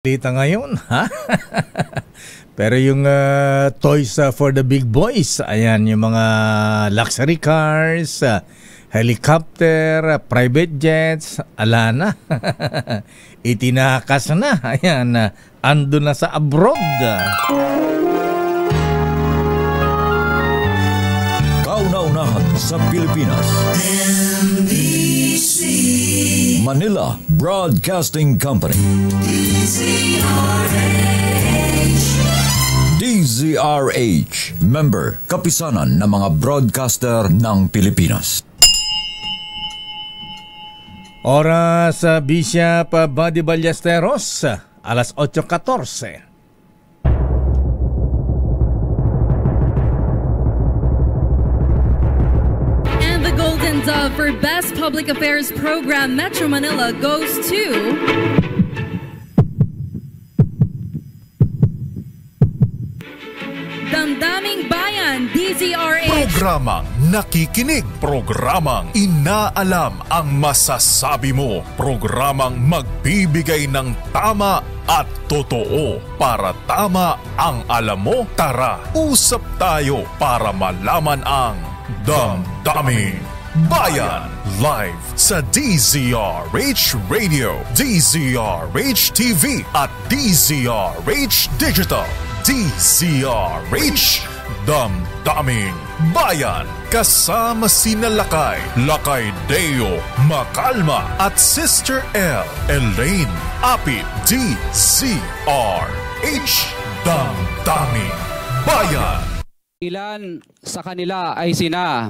Dito ngayon, ha? Pero yung toys for the big boys, ayan, yung mga luxury cars, helicopter, private jets, ala na. Itinakas na, ayan, ando na sa abroad. Kauna-unahan sa Pilipinas. NBC Manila Broadcasting Company. DZRH, member kapisanan ng mga broadcaster ng Pilipinas. Oras sa Bishop Buddy Ballesteros, alas 8:14. And the Golden Dove for Best Public Affairs Program Metro Manila goes to Damdaming Bayan, DZRH. Programang nakikinig, programang inaalam ang masasabi mo, programang magbibigay ng tama at totoo. Para tama ang alam mo, tara, usap tayo para malaman ang Damdaming Bayan. Live sa DZRH Radio, DZRH TV at DZRH Digital. DZRH, Damdaming Bayan. Kasama sina Lakay Deo, Makalma at Sister L, Elaine Apit. DZRH, Damdaming Bayan. Ilan sa kanila ay sina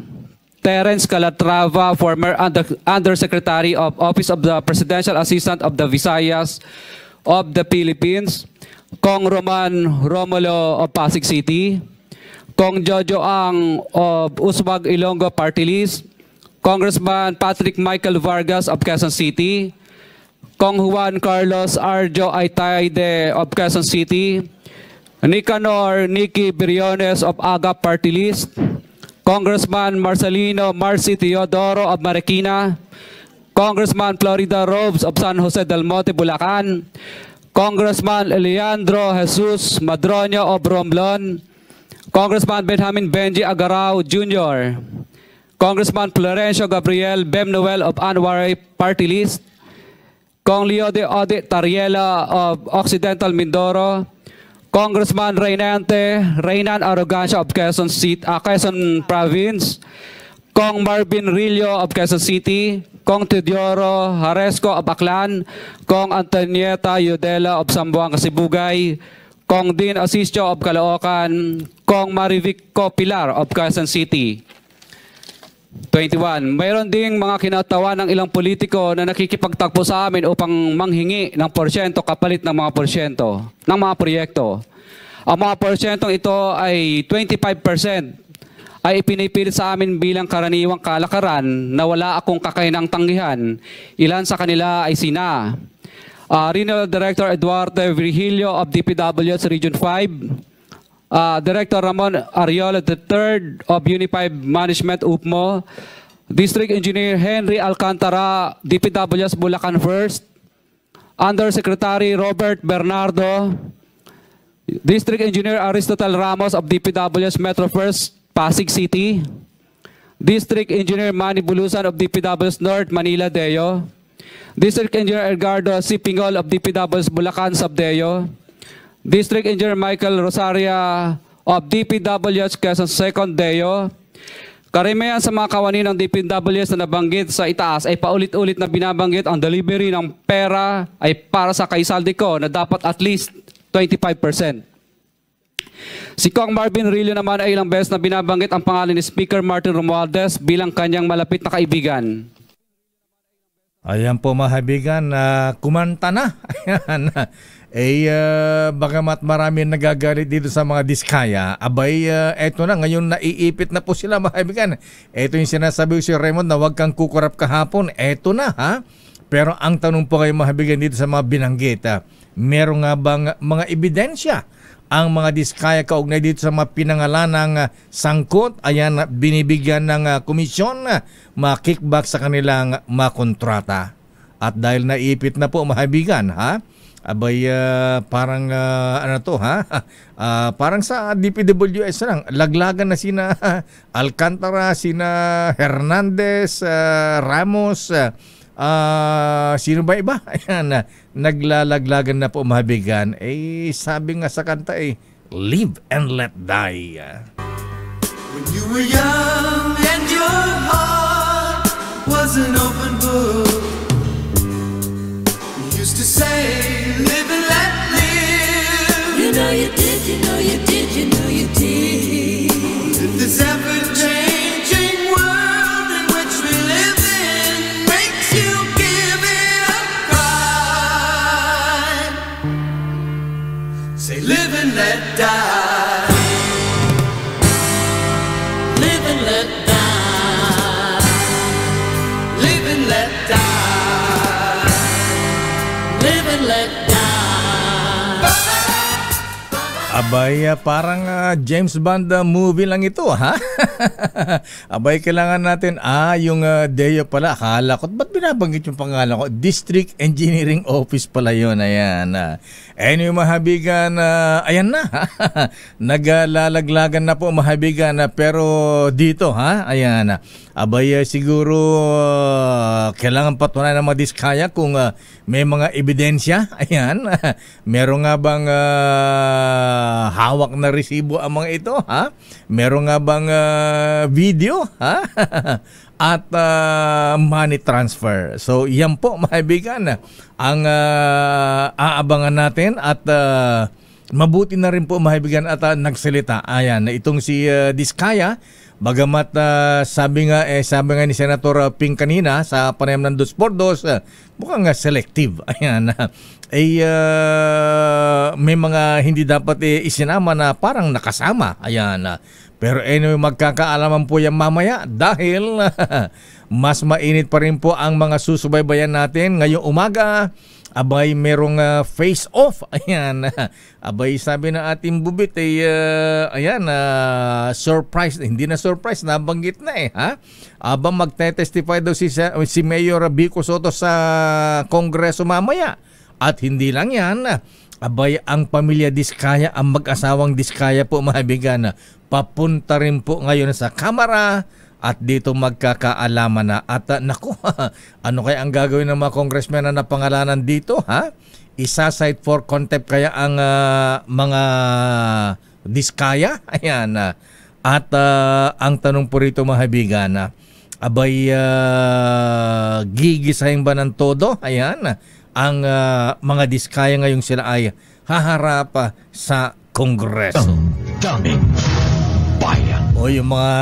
Terence Calatrava, former Undersecretary of Office of the Presidential Assistant of the Visayas of the Philippines, Kong Roman Romulo of Pasig City, Kong Jojo Ang of Uswag Ilonggo Party List, Congressman Patrick Michael Vargas of Quezon City, Kong Juan Carlos Arjo Aitayde of Quezon City, Nicanor Nicky Briones of Aga Party List, Congressman Marcelino Marcy Teodoro of Marikina, Congressman Florida Robes of San Jose del Monte, Bulacan, Congressman Leandro Jesus Madroño of Romblon, Congressman Benjamin Benji Agarao Jr., Congressman Florencio Gabriel Bemnoel of Anwaray Party List, Kong Leo de Ode Tariela of Occidental Mindoro, Congressman Reynan Arrogancia of Quezon Province, Kong Marvin Rillo of Quezon City, Kong Teodoro Haresco of Aklan, Kong Antonieta Yudela of Sambuanga, Sibugay, Kong Dean Asisio of Caloocan, Kong Marivico Pilar of Quezon City. 21. Mayroon ding mga kinatawa ng ilang politiko na nakikipagtakbo sa amin upang manghingi ng porsyento kapalit ng mga porsyento ng mga proyekto. Ang mga porsyentong ito ay 25% ay ipinipilit sa amin bilang karaniwang kalakaran na wala akong kakainang tanggihan. Ilan sa kanila ay sina Regional Director Eduardo Virgilio of DPWH Region 5, Director Ramon Ariola III of Unified Management UPMO, District Engineer Henry Alcantara, DPWH Bulacan First, Undersecretary Robert Bernardo, District Engineer Aristotle Ramos of DPWH Metro First, Pasig City, District Engineer Manny Bulusan of DPWH North, Manila Deo, District Engineer Edgardo C. Pingol of DPWH Bulacan Subdeo, District Engineer Michael Rosaria of DPWH Quezon Second Deo. Karamihan sa mga kawani ng DPWH na nabanggit sa itaas ay paulit-ulit na binabanggit ang delivery ng pera ay para sa kaisaldiko na dapat at least 25%. Si Kong Marvin Rillo naman ay ilang beses na binabanggit ang pangalan ni Speaker Martin Romualdez bilang kanyang malapit na kaibigan. Ayan po mga kaibigan, kumanta na. Ayan. Bagamat marami nagagalit dito sa mga diskaya, abay, eto na, ngayon naiipit na po sila mga kaibigan. Eto yung sinasabi ko si Raymond na huwag kang kukurap kahapon, eto na ha. Pero ang tanong po kayo mga kaibigan dito sa mga binanggit, meron nga bang mga ebidensya ang mga diskaya kaugnay dito sa mga pinangalanang sangkot, ayan, binibigyan ng komisyon, mga kickback sa kanilang mga kontrata. At dahil naipit na po mga kaibigan, ha? Abay, parang ano to ha? Parang sa DPWS lang, laglagan na sina Alcantara, sina Hernandez, Ramos, sino ba iba? Ayan, naglalaglagan na po mabigan. Sabi nga sa kanta live and let die. When you were young and your heart was an open book, you used to say, live and let live. You know you did, you know you did, you know you did. If this ever-changing world in which we live in makes you give it a try, say live and let die. Live and let die. Live and let die. Live and let die. Abay, parang James Bond movie lang ito, ha? Abay, kailangan natin, yung DEO pala, akala ko, ba't binabanggit yung pangalan ko? District Engineering Office pala yun, ayan. Anyway, mahabigan, ayan na, naglalaglagan na po, mahabigan, pero dito, ha? Ayan, abay, siguro, kailangan patunayan ng mga diskaya kung may mga ebidensya, ayan. Meron nga bang hawak na resibo ang mga ito, ha? Meron nga bang video, ha? At money transfer. So, yan po, maibigan, ang aabangan natin at mabuti na rin po, maibigan, at nagsalita. Ayan, itong si Diskaya, bagamat sabi nga ni Senator Ping kanina sa panayam ng 2x2, mukhang selective. Ayan, may mga hindi dapat isinama na parang nakasama. Ayan, pero anyway, magkakaalaman po yan mamaya dahil mas mainit pa rin po ang mga susubaybayan natin ngayong umaga. Abay, merong face-off. Ayan. Abay, sabi na ating bubit ayan, surprise. Hindi na surprise, nabanggit na ha? Abang magte-testify daw si Mayor Vico Soto sa Kongreso mamaya. At hindi lang yan, abay, ang pamilya Diskaya, ang mag-asawang Diskaya po, mabigan, papunta rin po ngayon sa Kamara at dito magkakaalaman na. At naku, ano kaya ang gagawin ng mga congressmen na napangalanan dito, ha? Isa-cite for contempt kaya ang mga Diskaya? Ayan. At ang tanong po rito, mahabigan, abay, gigisahin ba ng todo? Ayan. Ang mga Diskaya ngayong sila ay haharap sa Kongreso. Daming bayan. O yung mga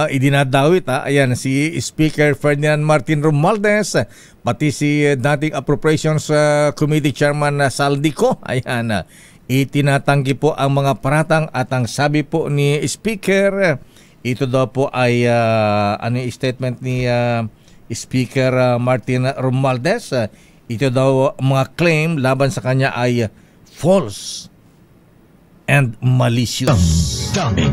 idinadawit, ayan, si Speaker Ferdinand Martin Romualdez, pati si dating Appropriations Committee Chairman Saldico, ayan, itinatanggi po ang mga paratang at ang sabi po ni Speaker, ito daw po ay ano yung statement ni Speaker Martin Romualdez, ito daw mga claim laban sa kanya ay false and malicious. Daming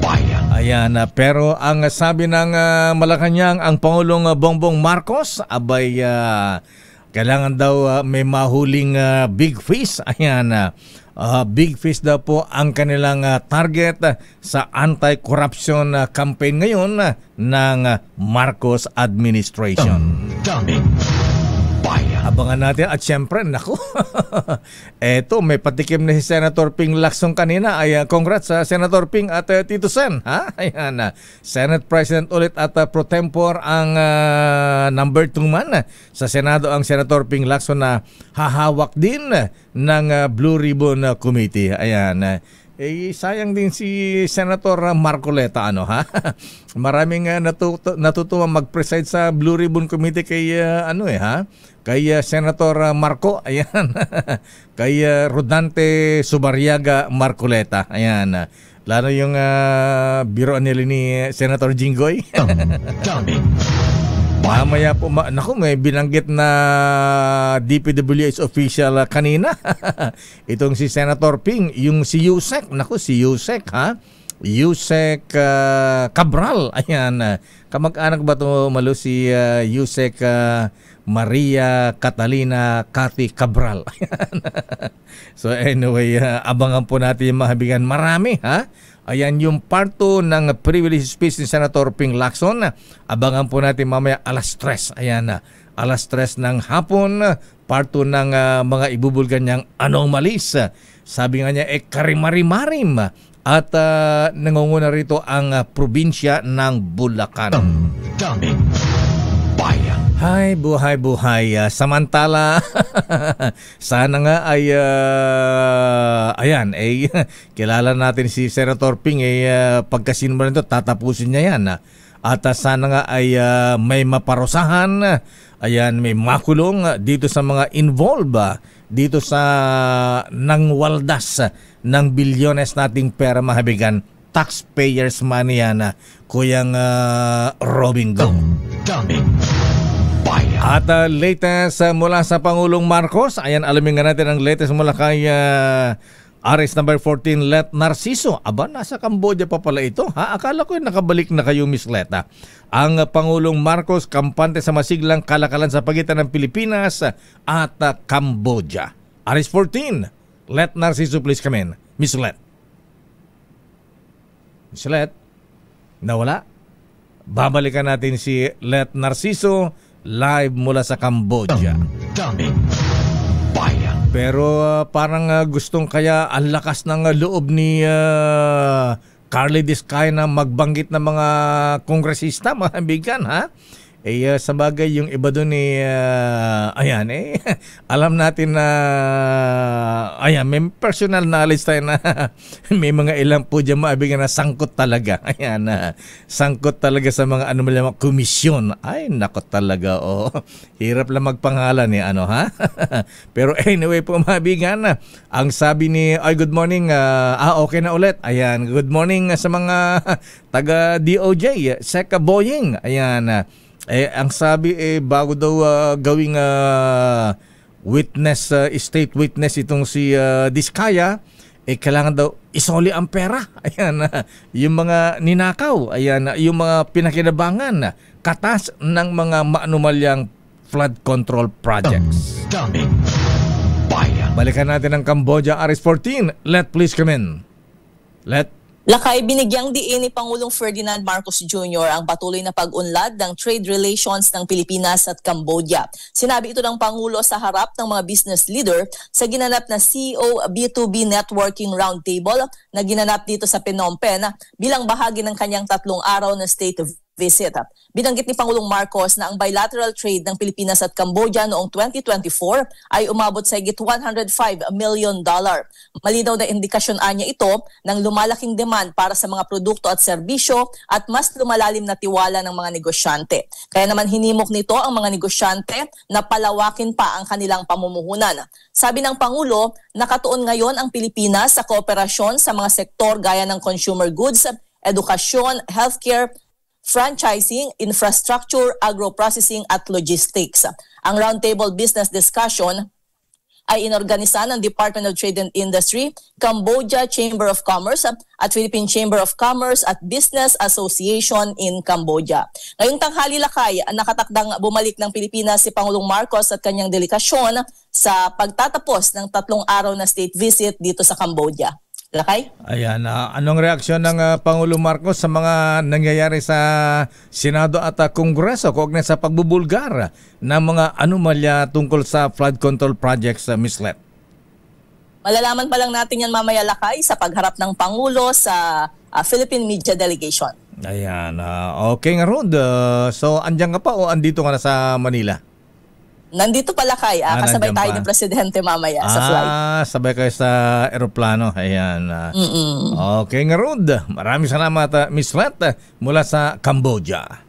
bayan. Ayan, pero ang sabi ng Malacanang, ang Pangulong Bongbong Marcos, abay, kailangan daw may mahuling big fish. Ayan, big fish daw po ang kanilang target sa anti-corruption campaign ngayon ng Marcos administration. Daming bayan. Abangan natin at syempre, naku, eto, may patikim na si Senator Ping Lacson kanina. Ay, congrats sa Senator Ping at Tito Sen, ha? Ayan, Senate President ulit at pro tempore ang number 2 man sa Senado, ang Senator Ping Lacson na hahawak din ng Blue Ribbon Committee. Ayan, sayang din si Senator Marcoleta, ano, ha? Maraming natutuwa mag-preside sa Blue Ribbon Committee kay ano ha? Kay Senator Marco, ayan. Kay Rodante Subarriaga Marcoleta, ayan. Lalo yung biro nila ni Senator Jinggoy. Mamaya po, naku, may binanggit na DPWH official kanina. Itong si Senator Ping, yung si Yusek, naku, si Yusek, ha? Yusek Cabral. Ayan, kamag-anak ba ito, Malu, si Yusek Maria Catalina Cathy Cabral. Ayan. So anyway, abangan po natin yung mahabigan. Marami, ha? Ayan yung part 2 ng privilege speech ni Senator Ping Lacson. Abangan po natin mamaya alas 3. Ayan, alas 3 ng hapon, part 2 ng mga ibubulgan niyang anomalies. Sabi nga niya, karimari-marim. At nangunguna rito ang probinsya ng Bulacan. Daming bayan. Hay, buhay. Samantala, sana nga ay, ayan, kilala natin si Senator Ping, pagkasinmo nito, tatapusin niya yan. At sana nga ay may maparusahan, ayan, may makulong dito sa mga involved, dito sa nangwaldas ng bilyones nating pera, mahabigan. Taxpayers money yan, Kuyang Robin Go. Daming bayan. At latest mula sa Pangulong Marcos, ayan, alamin nga natin ang latest mula kay Arrest number 14, Let Narciso. Aba, nasa Cambodia pa pala ito, ha? Akala ko nakabalik na kayo, Miss Leta. Ang Pangulong Marcos, kampante sa masiglang kalakalan sa pagitan ng Pilipinas at Cambodia. Arrest 14, Let Narciso, please come in. Miss Let. Miss Let, nawala? Babalikan natin si Let Narciso live mula sa Cambodia. Daming bayan. Pero parang gustong kaya ang lakas ng loob ni Carly Diskaya na magbanggit ng mga kongresista, mga bigan, ha? Sa bagay yung iba doon ayan, alam natin na ayan, may personal knowledge tayo na may mga ilang po dyan maabigan na sangkot talaga. Ayan, sangkot talaga sa mga komisyon. Ay, nako talaga, hirap lang magpangalan ha? Pero anyway po, maabigan, ang sabi ni, good morning, okay na ulit. Ayan, good morning sa mga taga DOJ, Seka Boying. Ayan, ang sabi bago daw gawing witness, state witness itong si Diskaya, kailangan daw isoli ang pera. Ayan, yung mga ninakaw, ayan, yung mga pinakinabangan, katas ng mga maanumalyang flood control projects. Daming bayan. Balikan natin ang Cambodia, Arrest 14. Let, please come in. Let. Lakay, binigyang diin ni Pangulong Ferdinand Marcos Jr. ang patuloy na pag-unlad ng trade relations ng Pilipinas at Cambodia. Sinabi ito ng Pangulo sa harap ng mga business leader sa ginanap na CEO B2B Networking Roundtable na ginanap dito sa Phnom Penh bilang bahagi ng kanyang 3 araw na state visit. Binanggit ni Pangulong Marcos na ang bilateral trade ng Pilipinas at Cambodia noong 2024 ay umabot sa higit $105 million. Malinaw na indikasyon niya ito ng lumalaking demand para sa mga produkto at serbisyo at mas lumalalim na tiwala ng mga negosyante. Kaya naman hinimok nito ang mga negosyante na palawakin pa ang kanilang pamumuhunan. Sabi ng Pangulo, nakatuon ngayon ang Pilipinas sa kooperasyon sa mga sektor gaya ng consumer goods, edukasyon, healthcare, franchising, infrastructure, agro-processing at logistics. Ang roundtable business discussion ay inorganisa ng Department of Trade and Industry, Cambodia Chamber of Commerce at Philippine Chamber of Commerce at Business Association in Cambodia. Ngayong tanghali, Lakay, nakatakdang bumalik ng Pilipinas si Pangulong Marcos at kanyang delegasyon sa pagtatapos ng 3 araw na state visit dito sa Cambodia. Lakay? Ayan, anong reaksyon ng Pangulong Marcos sa mga nangyayari sa Senado at Kongreso kaugnay sa pagbubulgar ng mga anomalya tungkol sa flood control projects, Ms. Let? Malalaman pa lang natin yan mamaya, Lakay, sa pagharap ng Pangulo sa Philippine Media Delegation. Ayan, okay nga, Rod. So, andyan ka pa o andito ka na sa Manila? Nandito pala kay, kasabay tayo ni Presidente mamaya sa flight. Sabay kayo sa aeroplano. Ayan. Okay nga, Rod. Maraming salamat, Miss Let, mula sa Cambodia.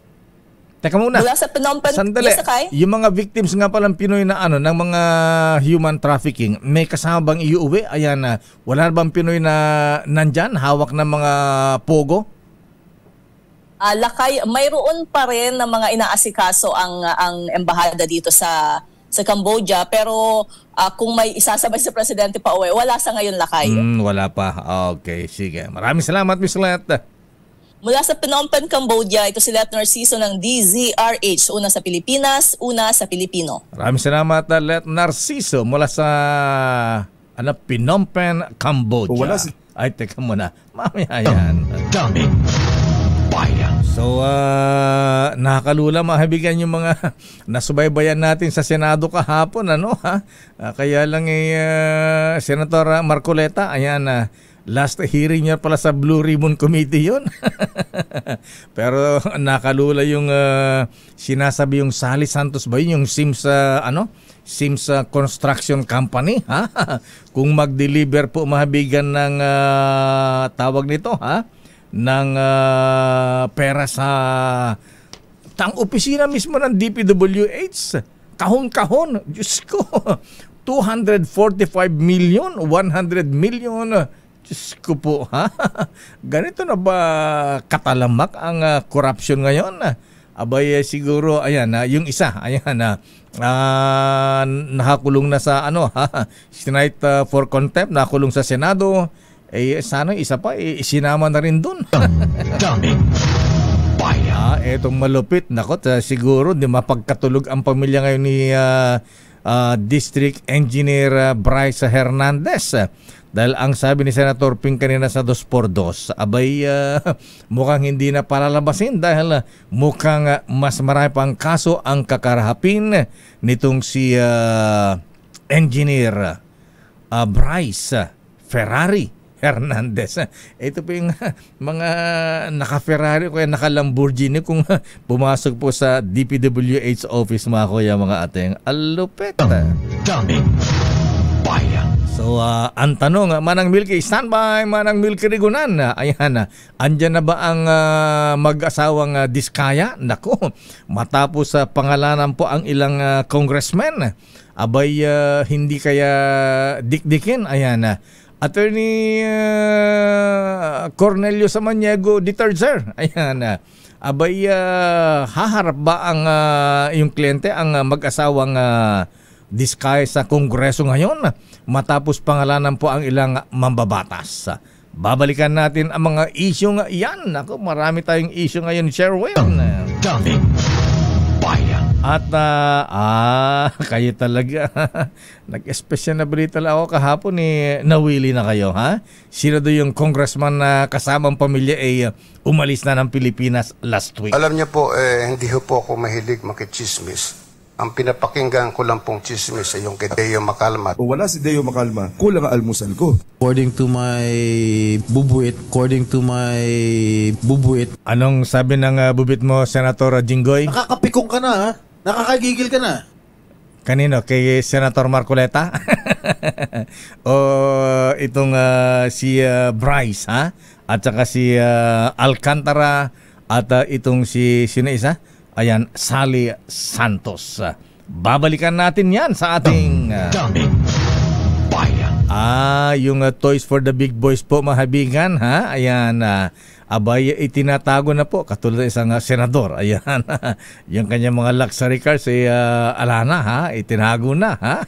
Teka muna. Mula sa Phnom Penh. Sandali. Yes, Akay? Yung mga victims nga palang Pinoy na ng mga human trafficking, may kasama bang iuwi? Ayan, wala bang Pinoy na nandyan, hawak ng mga pogo? Lakay, mayroon pa rin na mga inaasikaso ang embahada dito sa sa Cambodia. Pero kung may isasabay sa presidente pa uwi, wala sa ngayon, Lakay. Wala pa. Okay, sige. Maraming salamat, Miss Let. Mula sa Phnom Penh, Cambodia, ito si Let Narciso ng DZRH. Una sa Pilipinas, una sa Pilipino. Maraming salamat, Let Narciso, mula sa Phnom Penh, Cambodia. Ay, teka muna. Mamaya yan. Daming bayan. So, nakakalula mga kaibigan yung mga nasubaybayan natin sa Senado kahapon, kaya lang Senator Marcoleta, ayan, last hearing niya pala sa Blue Ribbon Committee yun. Pero nakalula yung sinasabi yung Sally Santos ba yun, yung Sims Construction Company, kung mag-deliver po mahabigan ng tawag nito, ng pera sa opisina mismo ng DPWH. Kahon-kahon, Diyos ko, 245 million, 100 million, Diyos ko po, ganito na ba katalamak ang corruption ngayon? Abay, siguro, ayan, yung isa, ayan, nakakulong na sa Senate for contempt, nakakulong sa Senado. Sana isa pa, isinama na rin dun. Daming bayan. Etong malupit, siguro di mapagkatulog ang pamilya ngayon ni District Engineer Bryce Hernandez. Dahil ang sabi ni Senator Ping kanina sa 2x2, abay, mukhang hindi na palalabasin dahil mukhang mas marami pang kaso ang kakarahapin nitong si Engineer Bryce Ferrari Hernandez. Ito po yung mga naka-Ferrari o naka-Lamborghini kung pumasok po sa DPWH office, mga kuya, mga ating alupet. Daming bayan. So, ang tanong, Manang Milky, standby, Manang Milky Rigunan. Ayan, andyan na ba ang mag-asawang Diskaya? Nako, matapos pangalanan po ang ilang congressmen, abay, hindi kaya dikdikin. Ayan, Attorney Cornelio Samaniego III. Ayan, abay, haharap ba ang yung kliyente, ang mag-asawang Diskaya sa Kongreso ngayon matapos pangalanan po ang ilang mambabatas? Babalikan natin ang mga issue yan. Ako, marami tayong issue ngayon, Sherwin. Daming bayan. At kayo talaga. Nag-espesyal na balita lang ako kahapon, nawili na kayo, ha? Sino do yung congressman na kasamang pamilya umalis na ng Pilipinas last week? Alam niyo po, hindi po ako mahilig makichismis. Ang pinapakinggan ko lang pong chismis ay yung kay Deo Macalma. Kung wala si Deo Macalma, kulang ang almusal ko. According to my bubuit. Anong sabi ng bubit mo, Senator Jinggoy? Nakakapikong ka na, ha? Nakakagigil ka na. Kanino? Kay Senator Marcoleta? O itong si Bryce, ha? At saka si Alcantara at itong si sino isa? Ayan, Sally Santos. Babalikan natin yan sa ating Daming bayan. yung Toys for the Big Boys po, mahabigan, ha? Ayan, abay, itinatago na po katulad ng isang senador. Ayan, yung kanyang mga luxury cars alana, ha? Itinago na, ha?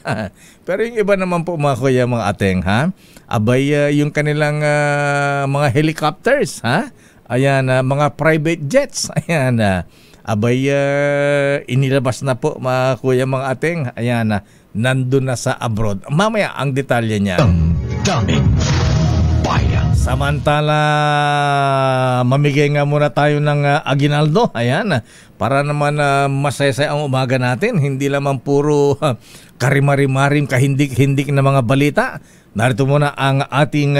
Pero yung iba naman po, mga kuya, mga ateng, ha? Abay, yung kanilang mga helicopters, ha? Ayan, mga private jets. Ayan, abay, inilabas na po, mga kuya, mga ateng. Ayan, nandun na sa abroad. Mamaya ang detalye niya. Daming bayan. Samantala, mamigay nga muna tayo ng aginaldo. Ayan, para naman masaya ang umaga natin. Hindi naman puro karimari-marim, kahindik-hindik na mga balita. Narito muna ang ating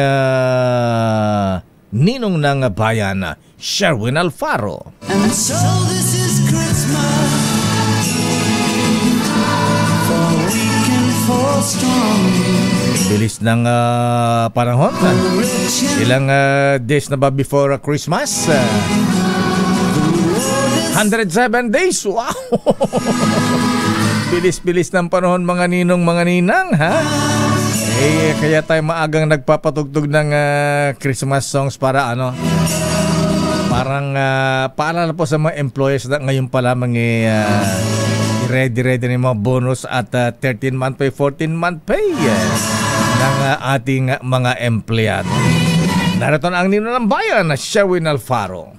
ninong ng bayan, Sherwin Alfaro. And so this is Christmas, for weak and for strong. Bilis ng panahon. Ilang days na ba before Christmas? 107 days. Wow! Bilis-bilis ng panahon, mga ninong, mga ninang, ha? Kaya tayo maagang nagpapatugtog ng Christmas songs para Parang paalala po sa mga employers na ngayon pa lamang ready ng mga bonus at 13-month pay, 14-month pay ng ating mga empleyado. Narito na ang nino ng bayan na Sherwin Alfaro.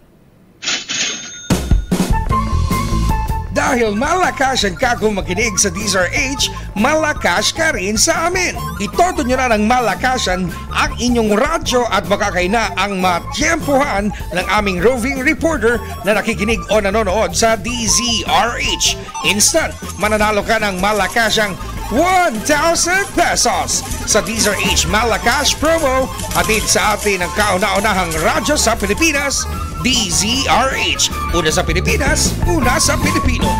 Dahil malakas ang kakong makinig sa DZRH, malakas ka rin sa amin. Itodo nyo na ng malakasan ang inyong radyo at makakay na ang matyempohan ng aming roving reporter na nakikinig o nanonood sa DZRH. Instant, mananalo ka ng malakasang 1,000 pesos sa DZRH Malakas Promo, hatid sa atin ng kauna-unahang radyo sa Pilipinas, DZRH. Una sa Pilipinas, una sa Pilipino.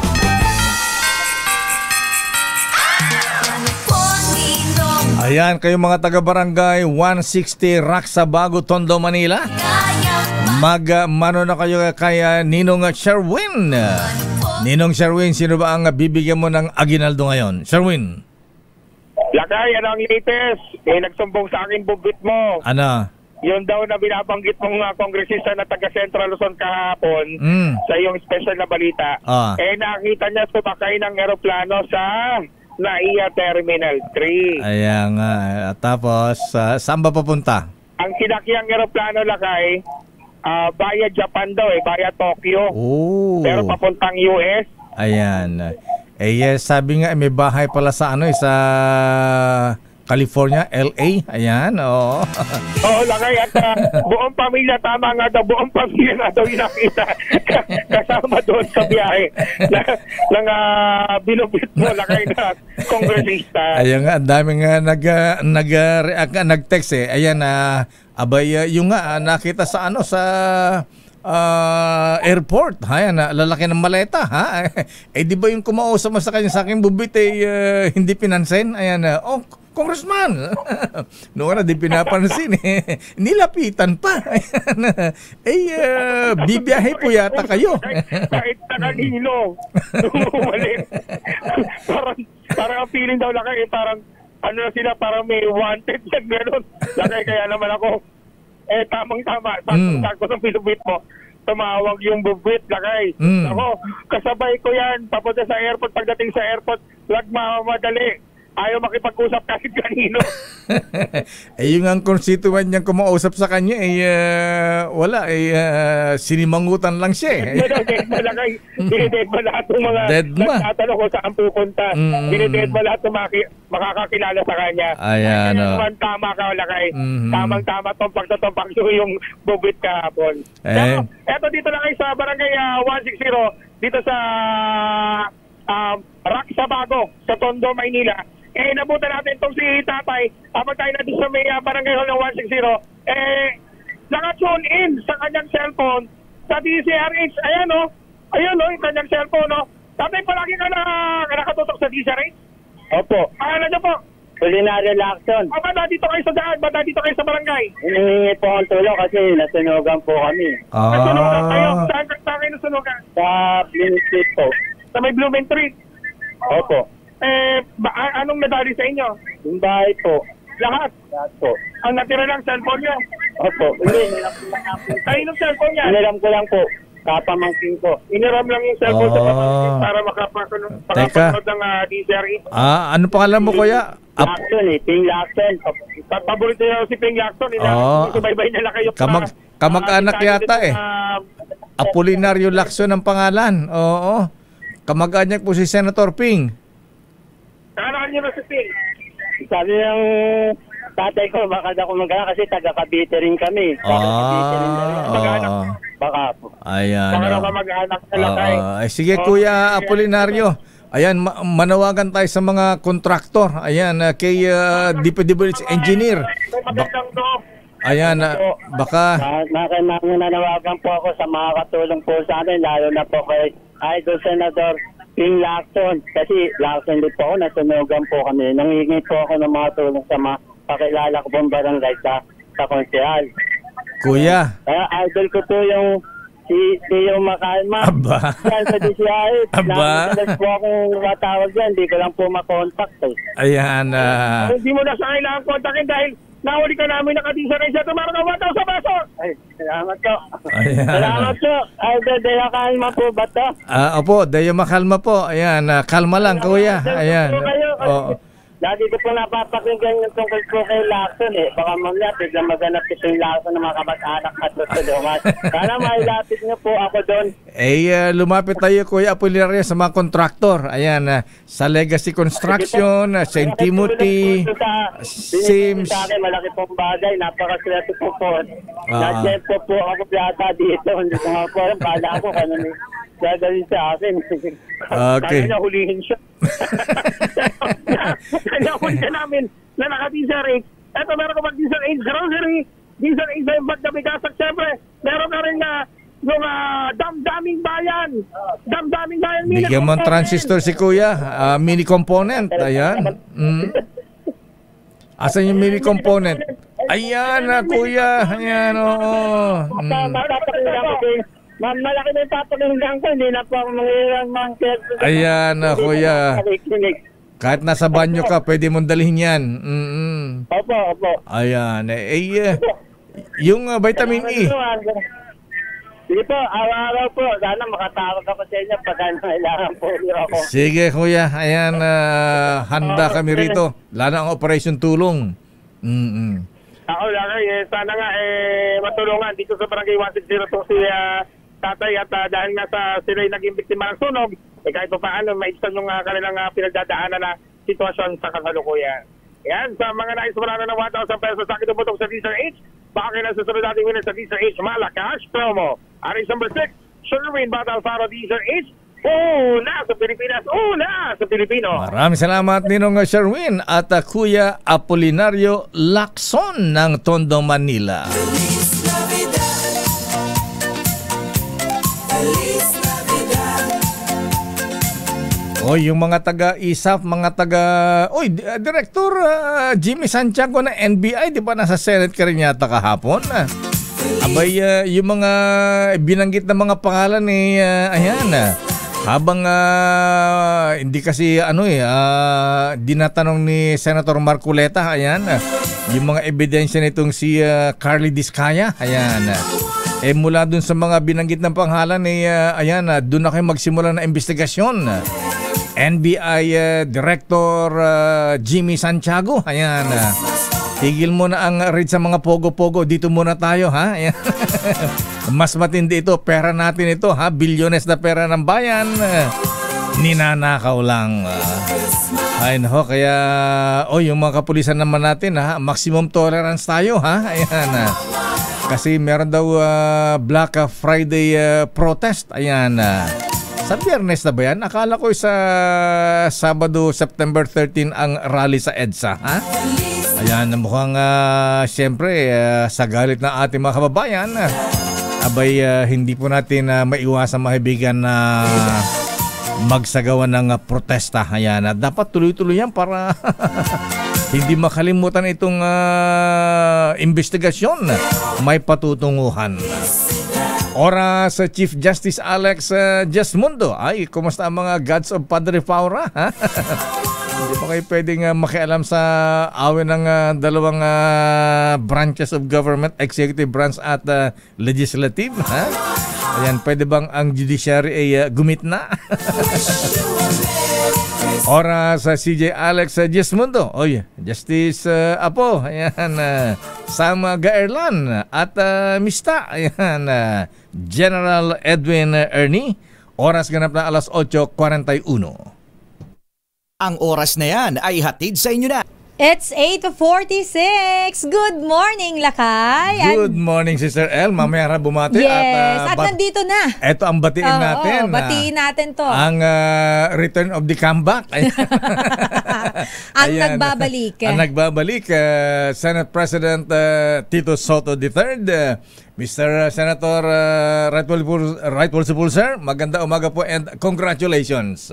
Ayan, kayong mga taga-barangay 160 Raksabago, Tondo, Manila. Magmano na kayo kay Ninong Sherwin. Ninong Sherwin, sino ba ang bibigyan mo ng aginaldo ngayon? Sherwin. Lakay, ano ang latest? Nagsumbong sa akin bubit mo. Ano? Yun daw na binabanggit mong kongresista na taga Central Luzon kahapon sa iyong special na balita. Nakita niya sumakay ng eroplano sa NAIA Terminal 3. Ayan nga. Tapos, saan ba papunta? Ang sinakyang eroplano, Lakay, via Japan daw via Tokyo. Pero papuntang US. Ayan. Sabi nga may bahay pala sa sa California, LA. Ayan, oo. Oo, Lakay, at buong pamilya, tama nga daw, buong pamilya na daw yung nakita kasama doon sa biyahe ng binubit mo, Lakay, na kongresista. Ayan nga, ang dami nga nag-text Ayan, abay, yung nga, nakita sa sa airport. Ayan, lalaki ng maleta, ha? Di ba yung kumausap sa kanya sa aking bubit hindi pinansin? Ayan, Congressman. Noon na di pinapansin nilapitan pa. Bibiyahe po yata kayo. Kahit na kanino umalik. Parang ang feeling daw, Lakay, parang ano na sila, parang may wanted yan, gano'n. Lakay, kaya naman ako tamang-tama. Sakto ng pinubit mo, tumawag yung bubit, Lakay. Ako, kasabay ko yan, papunta sa airport. Pagdating sa airport, madali. Ayaw makipag-usap kahit kanino. Yung ang constituent niyang kumausap sa kanya, wala, sinimangutan lang siya. Dead mo, Lakay. Dinided mo lahat ng mga nagtatanong ko saan pupunta. Dinided mo lahat ng makakakilala sa kanya. Ayan, naman tama ka, Lakay. Tamang-tama itong pagtatumpak yung bubit kahapon. Eto dito, Lakay, sa barangay 160, dito sa Raksabago, sa Tondo, Maynila. Nabutan natin itong si Tatay. Habang tayo natin sa may barangay hall ng 160, naka-tune in sa kanyang cellphone sa DZRH. Ayan yung kanyang cellphone, Tatay, palagi ka nakatutok sa DZRH? Opo. Ano niyo po? Culinary Lacson. Bata dito kayo sa daan, bata dito kayo sa barangay. Hinihingi po ang tulong kasi nasunugan po kami. Nasunugan kayo? Saan kayo nasunugan? Sa Blooming Street po. Sa may Blooming Street? Opo. Anong nadali sa inyo? Yung bahay po. Lahat? Lahat po. Ang natira lang cellphone niyo? Opo. Hindi, niram ko lang po. Kaninong cellphone niya? Niram ko lang po. Kapamangkin ko. Iniram lang yung cellphone sa pamangkin para makapanood ng DZRH. Ano pangalan mo, kuya? Lacson Ping Lacson. Paborito niya si Ping Lacson. Subaybay niya lang kayo. Kamag-anak yata Apolinario Lacson ang pangalan. Oo. Kamag-anak po si Senator Ping. Kanahan niyo na si Ping? Sabi ng tatay ko, baka ako mag-anak kasi taga-Cavite rin kami. Baka po. Ayan. Baka ka mag-anak sa Lakay. Sige, Kuya Apolinario. Ayan, manawagan tayo sa mga kontraktor. Ayan, kay DPWH Engineer. Ayan, baka... Nanawagan po ako sa mga katulong po sa amin, lalo na po kay Idol Senator Ping Lacson. Kasi Lacson din po ako, nasunugan po kami. Nanghihingi po ako ng mga tulong sa mga pakilala ko pong barangay sa konsehal. Kuya. Kaya idol ko po yung si Teo Makalma. Aba. Yan sa DCI. Aba. Nakasalas po akong matawag yan. Hindi ko lang po makontakt. Ayan. Hindi mo na sa kailangan kontakin dahil nahuli ka namin nakadisa na isa, tumarang ka 1,000 pesos. Ay, salamat po. Ayan. Salamat po. Ay, Deo Makalma po ba to? Opo, Deo Makalma po. Ayan, kalma lang, kuya. Ayan. Oo. Lagi ko po napapakinggan yung tungkol po kay Lacson eh. Baka mamaya biglang maganap ito yung Lacson ng mga kabat-anak at tutuduman. Sana mailapit niyo po ako doon. Lumapit tayo, Kuya Apolinario, sa mga kontraktor. Ayan, sa Legacy Construction, St. Timothy, Sims. Sa akin, malaki pong bagay. Napakaswerte po po. Nag-tempo po ako yata dito. Hindi ko nga po alam. Kala ko kung gagawin sa akin. Okay. Kaya nahulihin siya. Nahuli ka namin na naka-diesel rate. Eto, meron ka mag-diesel age grocery, diesel age na yung bagdabigas at syempre, meron ka rin na yung damdaming bayan. Damdaming bayan. Bigyan mo ang transistor si Kuya. Mini component. Ayan. Asan yung mini component? Ayan na, Kuya. Ayan, oo. Malaki na yung papakinggan ko, hindi na po ako mangyayang mangkit. Ayan na, Kuya. Kahit nasa banyo ka, pwede mong dalhin yan. Opo, opo. Ayan. Yung vitamin E. Sige po, araw-araw po. Sana makatawag ako sa inyo pagka nangailangan po ako. Sige, Kuya. Ayan, handa kami rito. Lalo ang operation tulong. Ako lang sana nga matulungan dito sa barangay 160 si tatay at dahil nga sa sila'y naging biktima ng sunog, kahit pa paano maibsan yung kanilang pinagdadaanan na sitwasyon sa kasalukuyan. Yan, sa mga nais mo na ng 1,000 pesos sa akin tumutok sa Diesel H, baka kayo nasusunod natin winner sa Diesel H Malacash promo. Aris number 6, Sherwin Batalfaro Diesel H, una sa Pilipinas, una sa Pilipino. Maraming salamat Ninong Sherwin at Kuya Apolinario Lacson ng Tondo, Manila. Yung mga taga-ISAF, mga Director Jimmy Santiago na NBI, di ba nasa Senate ka rin yata kahapon? Abay, yung mga binanggit na mga pangalan ayan, habang hindi kasi dinatanong ni Senator Marcoleta, ayan, yung mga ebidensya nitong si Carly Diskaya, ayan. Mula dun sa mga binanggit ng pangalan, ayan, dun na kayo magsimula ng investigasyon. NBI Director Jimmy Santiago, ayan, tigil mo na ang read sa mga pogo-pogo, dito muna tayo, ha? Ayan. Mas matindi ito, pera natin ito, ha? Bilyones na pera ng bayan, ninanakaw lang. Ayun ho, kaya yung mga kapulisan naman natin, ha? Maximum tolerance tayo, ha? Ayan, kasi meron daw Black Friday protest, ayan. Sa Biyernes na ba yan? Akala ko sa Sabado, September 13 ang rally sa EDSA, ha? Ayan, mukhang siyempre sa galit na ating mga kababayan, abay hindi po natin maiwasan mga kaibigan na magsagawa ng protesta. Ayan, dapat tuloy-tuloy yan para hindi makalimutan itong investigasyon, may patutunguhan. Oras sa Chief Justice Alex Jasmundo. Ay, kumusta ang mga gods of Padre Faura? Hindi pa kayo pwedeng makialam sa awin ng dalawang branches of government, executive branch at legislative. Ha? Ayan, pwede bang ang judiciary ay gumitna? Oras sa CJ Alex Jasmundo. Oy, Justice Apo. Ayan, Sam Gaerlan at Mista. Ayan, General Edwin Ernie. Oras ganap na alas 8:41. Ang oras na yan ay hatid sa inyo na. It's 8:46. Good morning, Lakay. Good morning, Sister El. Mamaya bumati. Yes, at nandito na. Ito ang batiin natin. Batiin natin to. Ang return of the comeback. Ang nagbabalik. Ang nagbabalik. Senate President Tito Soto III. Mr. Senator Rightful Sir, maganda umaga po and congratulations.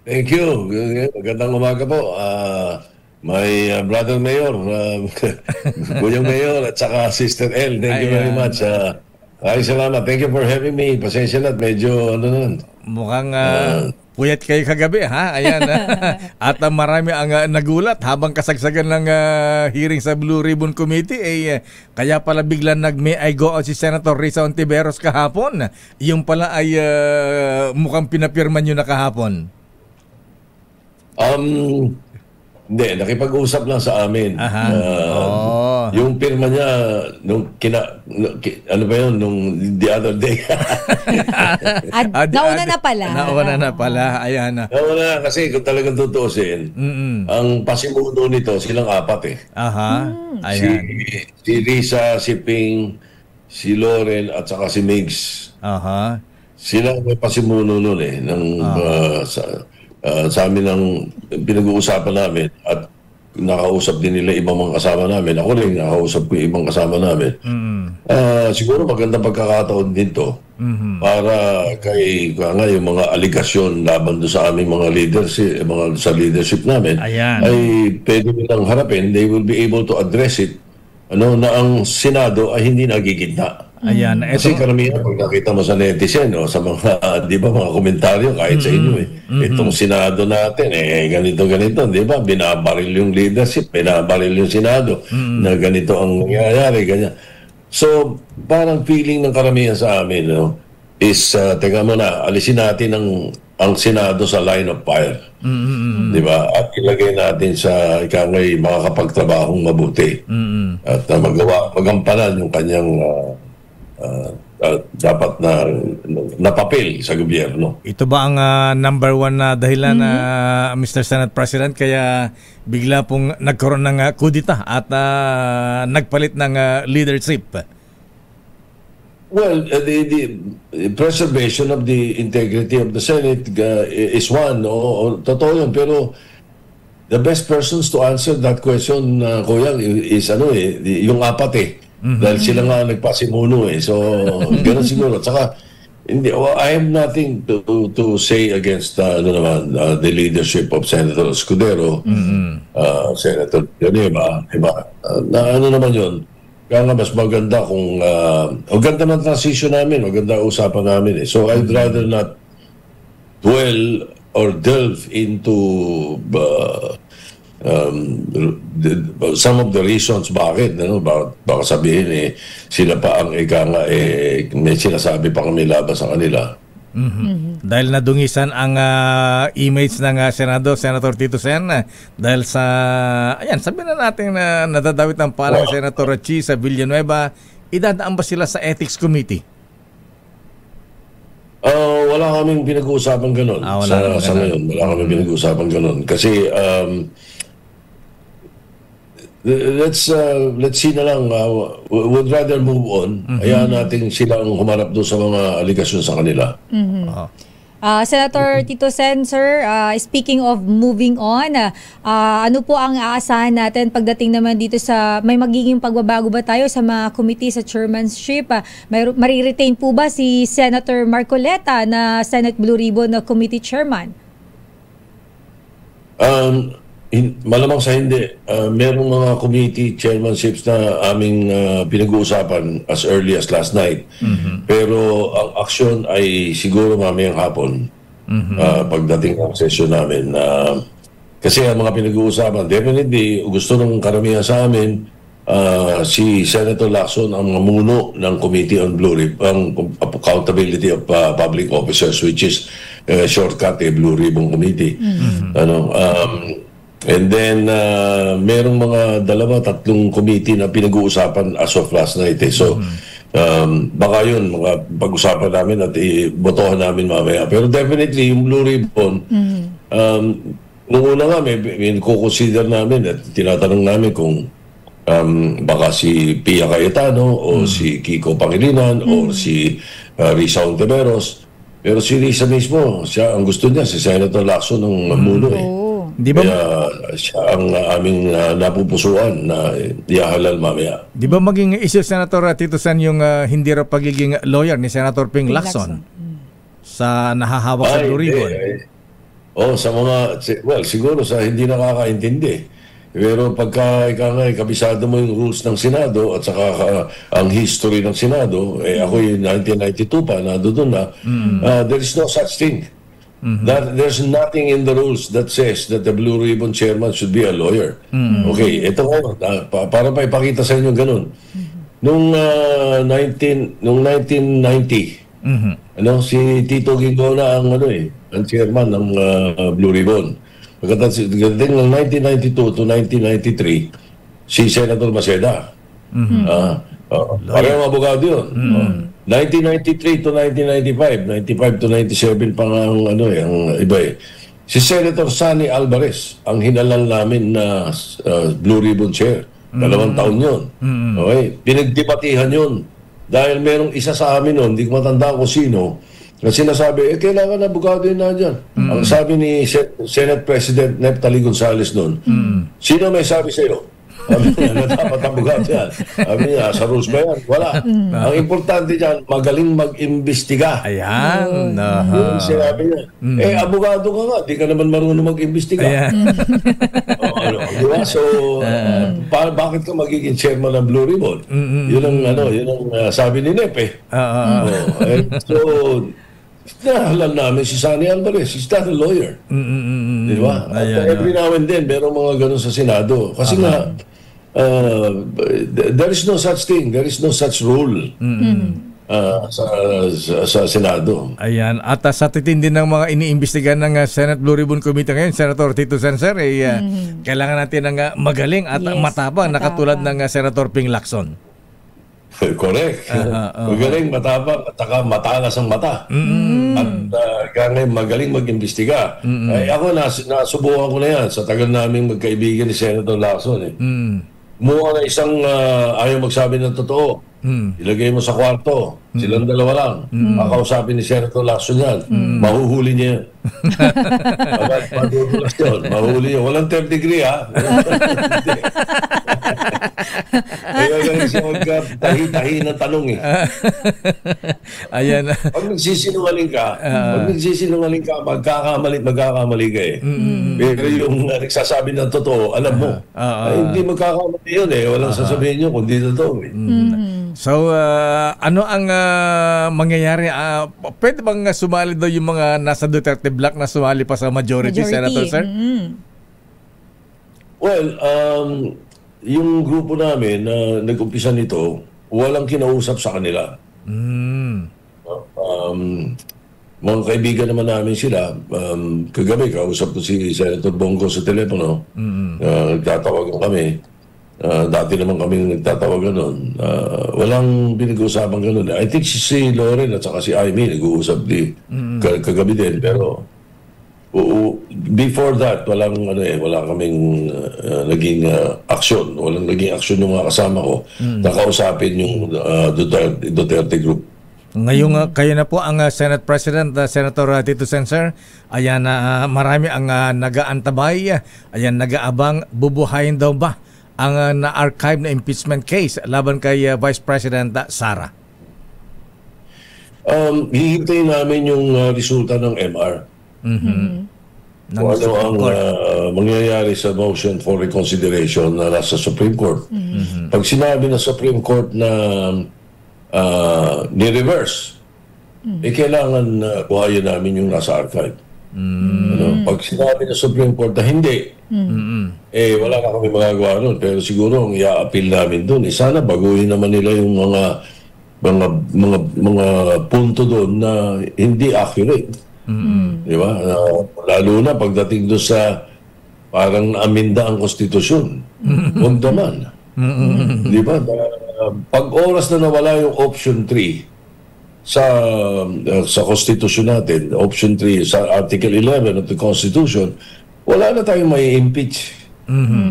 Thank you. Magandang umaga po. My brother Mayor, Kuyang Mayor at saka Sister L. Thank you very much. Ay, salamat. Thank you for having me. Pasensya na at medyo nun. Mukhang puyat kayo kagabi, ha? Ayan. At marami ang nagulat habang kasagsagan ng hearing sa Blue Ribbon Committee. Kaya pala biglang nag-may I go out si Senator Risa Ontiveros kahapon. Yung pala ay mukhang pinapirman nyo na kahapon. Hindi, nakipag-usap lang sa amin. Yung pirma niya nung nung the other day. Nauna na pala. Nauna na pala. Ayan. Nauna na kasi kung talagang tutuusin, ang pasimuno nito silang apat eh. Ayan. Si Risa, si Ping, si Loren at saka si Migs. Sila may pasimuno nun eh sa amin ang pinag-uusapan namin at nakausap din nila ibang mga kasama namin. Ako rin nakausap ko yung ibang kasama namin. Siguro magandang pagkakataon din to para kay yung mga aligasyon laban doon sa aming mga leadership namin ay pwede nilang harapin. They will be able to address it na ang Senado ay hindi nagigitna. Ayan. Kasi karamihan pag nakita mo sa netizen o sa mga, di ba, mga komentaryo kahit sa inyo itong Senado natin, ganito, di ba, binabaril yung leadership, binabaril yung Senado, na ganito ang nangyayari, ganyan. So, parang feeling ng karamihan sa amin, is, teka muna, alisin natin ang Senado sa line of fire. Di ba? At ilagay natin sa ikangay makakapagtrabahong mabuti. At magampanan yung kanyang dapat na papel sa gobyerno. Ito ba ang number one na dahilan na Mr. Senate President kaya bigla pong nagkaroon ng kudita at nagpalit ng leadership? Well, the preservation of the integrity of the Senate is one. Totoo yun, pero the best persons to answer that question, Kuya, is yung apat eh. Dahil sila nga nagpasimuno eh. So, gano'n siguro. Tsaka, I have nothing to say against the leadership of Senator Escudero, Senator Villanueva, diba? Naman yun. Kaya nga mas maganda kung ang ganda ng transition namin, maganda usapan namin eh. So, I'd rather not dwell or delve into some of the reasons bakit baka sabihin sila pa ang may sinasabi pa kami laban sa kanila. Dahil nadungisan ang image ng Senator Tito Sen dahil sa sabihin na natin na nadadawit ng parang Senator Chi sa Villanueva, idadaan ba sila sa Ethics Committee? Wala kaming pinag-uusapan ganun sa ngayon. Wala kaming pinag-uusapan ganun kasi let's see na lang. Would rather move on. Hayaan natin silang humarap doon sa mga aligasyon sa kanila. Senator Tito Sen, sir, speaking of moving on, ano po ang aasahan natin pagdating naman dito sa may magiging pagbabago ba tayo sa mga committee sa chairmanship? Mariretain po ba si Senator Marcoleta na Senate Blue Ribbon na committee chairman? Malamang sa hindi. Merong mga committee chairmanships na aming pinag-uusapan as early as last night. Pero ang aksyon ay siguro mamayang hapon pagdating ng session namin. Kasi ang mga pinag-uusapan, definitely gusto ng karamihan sa amin si Senator Lacson ang mamuno ng Committee on Blue Ribbon, Accountability of Public Officers, which is shortcut Blue Ribbon Committee. And then, merong mga tatlong committee na pinag-uusapan as of last night. So, baka yun, pag-usapan namin at ibotohan namin mamaya. Pero definitely, yung Blue Ribbon, nung una nga, may kukonsider namin at tinatanong namin kung baka si Pia Cayetano o si Kiko Pangilinan o si Risa Ontiveros. Pero si Risa mismo, siya ang gusto niya, si Senator Lacson ang mamuno Di ba, kaya siya ang aming napupusuan na ihahalal mamaya. Di ba maging issue, Senator Tito Sen, yung hindi raw pagiging lawyer ni Senator Ping Lacson sa nahahawak sa Blue Ribbon? Sa mga, siguro sa hindi nakakaintindi. Pero pagka kabisado mo yung rules ng Senado at saka ang history ng Senado, ako yung 1992 pa, doon na, there is no such thing That there's nothing in the rules that says that the Blue Ribbon chairman should be a lawyer. Okay, ito ngayon, para pa ipakita sa inyo ganun. Nung 1990, si Tito Ginggona ang ang chairman ng Blue Ribbon. Pagdating ng 1992 to 1993, si Senator Maceda. Parehong abogado yun. 1993 to 1995, 95 to 97 pa nga ang ang iba eh. Si Senator Sani Alvarez ang hinalal namin na Blue Ribbon Chair. 2 taon yun. Okay? Pinagdebatihan yun. Dahil merong isa sa amin nun, hindi ko matanda kung sino, na sinasabi, kailangan abogado yun na dyan. Ang sabi ni Senate President Neftali Gonzales nun, sino may sabi sa'yo? Sabi niya, na dapat abogado yan. Sabi niya, sa rules ba yan? Wala. Ang importante dyan, magaling mag-imbestiga. Ayan. Yun sinabi niya. Abogado ka nga, di ka naman marunong mag-imbestiga. Diba? So, bakit ka magiging chairman ng Blue Ribbon? Yun ang sabi ni Nep eh. So, nahalal namin si Sani Alvarez. He's not a lawyer. Diba? Every now and then, merong mga ganun sa Senado. Kasi nga, there is no such thing. There is no such rule sa Senado. Ayan. At sa titindi ng mga iniimbestigan ng Senate Blue Ribbon Committee ngayon, Senator Tito Senser, kailangan natin ng magaling at matapang na katulad ng Senator Ping Lacson. Correct. Magaling, matapang, at saka matalas ang mata. At magaling mag-imbestiga. Ako, nasubukan ko na yan sa tagal naming magkaibigan ni Senator Lacson. Kumuha na isang ayaw magsabi ng totoo. Ilagay mo sa kwarto. Silang dalawa lang. Makausapin ni Senator Lacson yan. Mahuhuli niya yan. Madudulas yun. Mahuhuli niya. Walang third degree, ha? Kaya ganun siya magtahi-tahi ng tanong, eh. Ayan. Pag nagsisinungaling ka, magkakamali ka, eh. Pero yung nagsasabi ng totoo, alam mo, hindi magkakamali yun, eh. Walang sasabihin nyo kung di totoo, eh. So, ano ang mangyayari? Pwede bang sumali daw yung mga nasa Duterte Block na sumali pa sa majority. Senator, sir? Well, yung grupo namin na nag-umpisa nito, walang kinausap sa kanila. Mga kaibigan naman namin sila. Kagabi, kausap ko si Senator Bongo sa telepono. Nagtatawagan kami. Dati naman kami nagtatawagan nun. Walang pinag-uusapan ganun. I think si Loren at saka si Amy nag-uusap kagabi din. Pero before that, wala kaming naging aksyon. Walang naging aksyon yung mga kasama ko. Nakausapin yung Duterte Group. Ngayong kayo na po ang Senate President, Senator Tito Senser. Ayan, marami ang nag-aantabay. Ayan, nag-aabang, bubuhayin daw ba ang na-archive na impeachment case laban kay Vice President Sara? Hihintayin namin yung resulta ng MR. Kung ano ang mangyayari sa motion for reconsideration na nasa Supreme Court. Pag sinabi na Supreme Court na ni-reverse, kailangan buhayin namin yung nasa archive. Pag sinabi na Supreme Court na hindi, wala na kami magagawa nun. Pero siguro ang i-appeal namin dun, sana baguhin naman nila yung mga punto doon na hindi accurate. Di ba? Lalo na pagdating doon sa parang aminda ang konstitusyon. Huwag naman. Di ba? Pag oras na nawala yung option 3 sa konstitusyon natin, option 3 sa Article 11 of the Constitution, wala na tayong may impeach.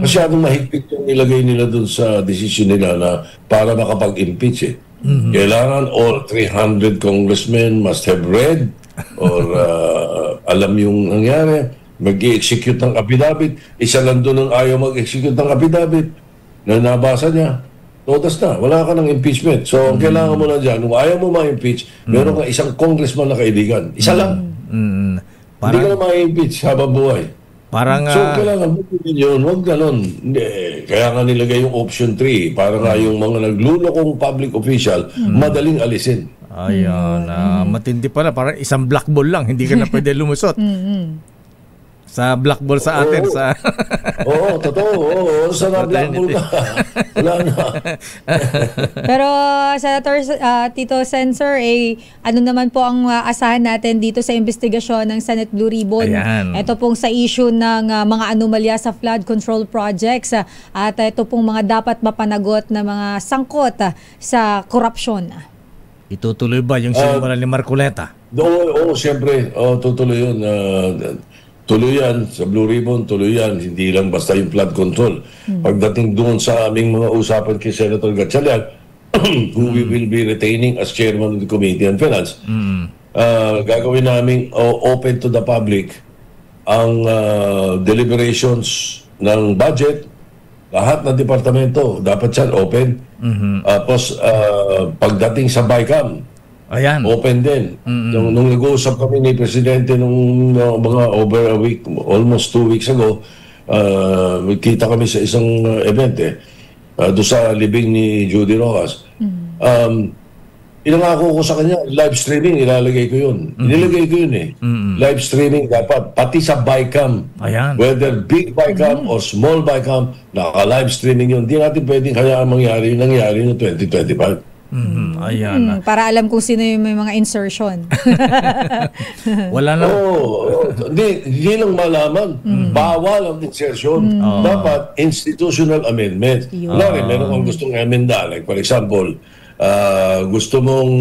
Masyadong mahigpit yung nilagay nila dun sa decision nila na para makapag-impeach. Kailangan all 300 congressmen must have read or alam yung nangyari, mag-i-execute ng affidavit. Isa lang doon ang ayaw mag-execute ng affidavit na nabasa niya. Todas na, wala ka ng impeachment. So, ang kailangan mo na dyan, kung ayaw mo ma-impeach, meron ka isang congressman na kaibigan. Isa lang. Hindi ka na ma-impeach habang buhay. Parang So, kailangan bukunin yun. Huwag ganon. Hindi. Kaya nga nilagay yung option 3 para nga yung mga naglulokong public official madaling alisin. Ayun, matindi pala. Parang isang black ball lang. Hindi ka na pwede lumusot. Sa black ball sa atin. Oo, totoo. Oo, sa black ball ka. Wala na. Pero Senator Tito Sensor, ano naman po ang asahan natin dito sa investigasyon ng Senate Blue Ribbon? Ayan. Ito pong sa issue ng mga anomalya sa flood control projects at ito pong mga dapat mapanagot na mga sangkot sa korupsyon. Itutuloy ba yung sinimula ni Marcoleta? Oo, siyempre. Tutuloy yun. Tuloy yan sa Blue Ribbon, tuloy yan. Hindi lang basta yung flood control. Pagdating doon sa aming mga usapan kay Senator Gatchalian, who we will be retaining as chairman of the Committee on Finance, gagawin namin open to the public ang deliberations ng budget. Lahat ng departamento, dapat yan open. Tapos, pagdating sa BICAM, open din. Nung nag-uusap kami ni Presidente nung mga over a week, almost 2 weeks ago, kita kami sa isang event doon sa libing ni Judy Rojas. Inangako ko sa kanya, live streaming, ilalagay ko yun. Inilagay ko yun Live streaming dapat, pati sa BICAM. Whether big BICAM or small BICAM, naka-live streaming yun. Hindi natin pwedeng kaya nangyari noong 2025. Para alam kung sino yung may mga insertion. Wala na. Hindi lang malaman. Bawal ang insertion. Dapat institutional amendment. Meron kang gustong amenda. Like for example, gusto mong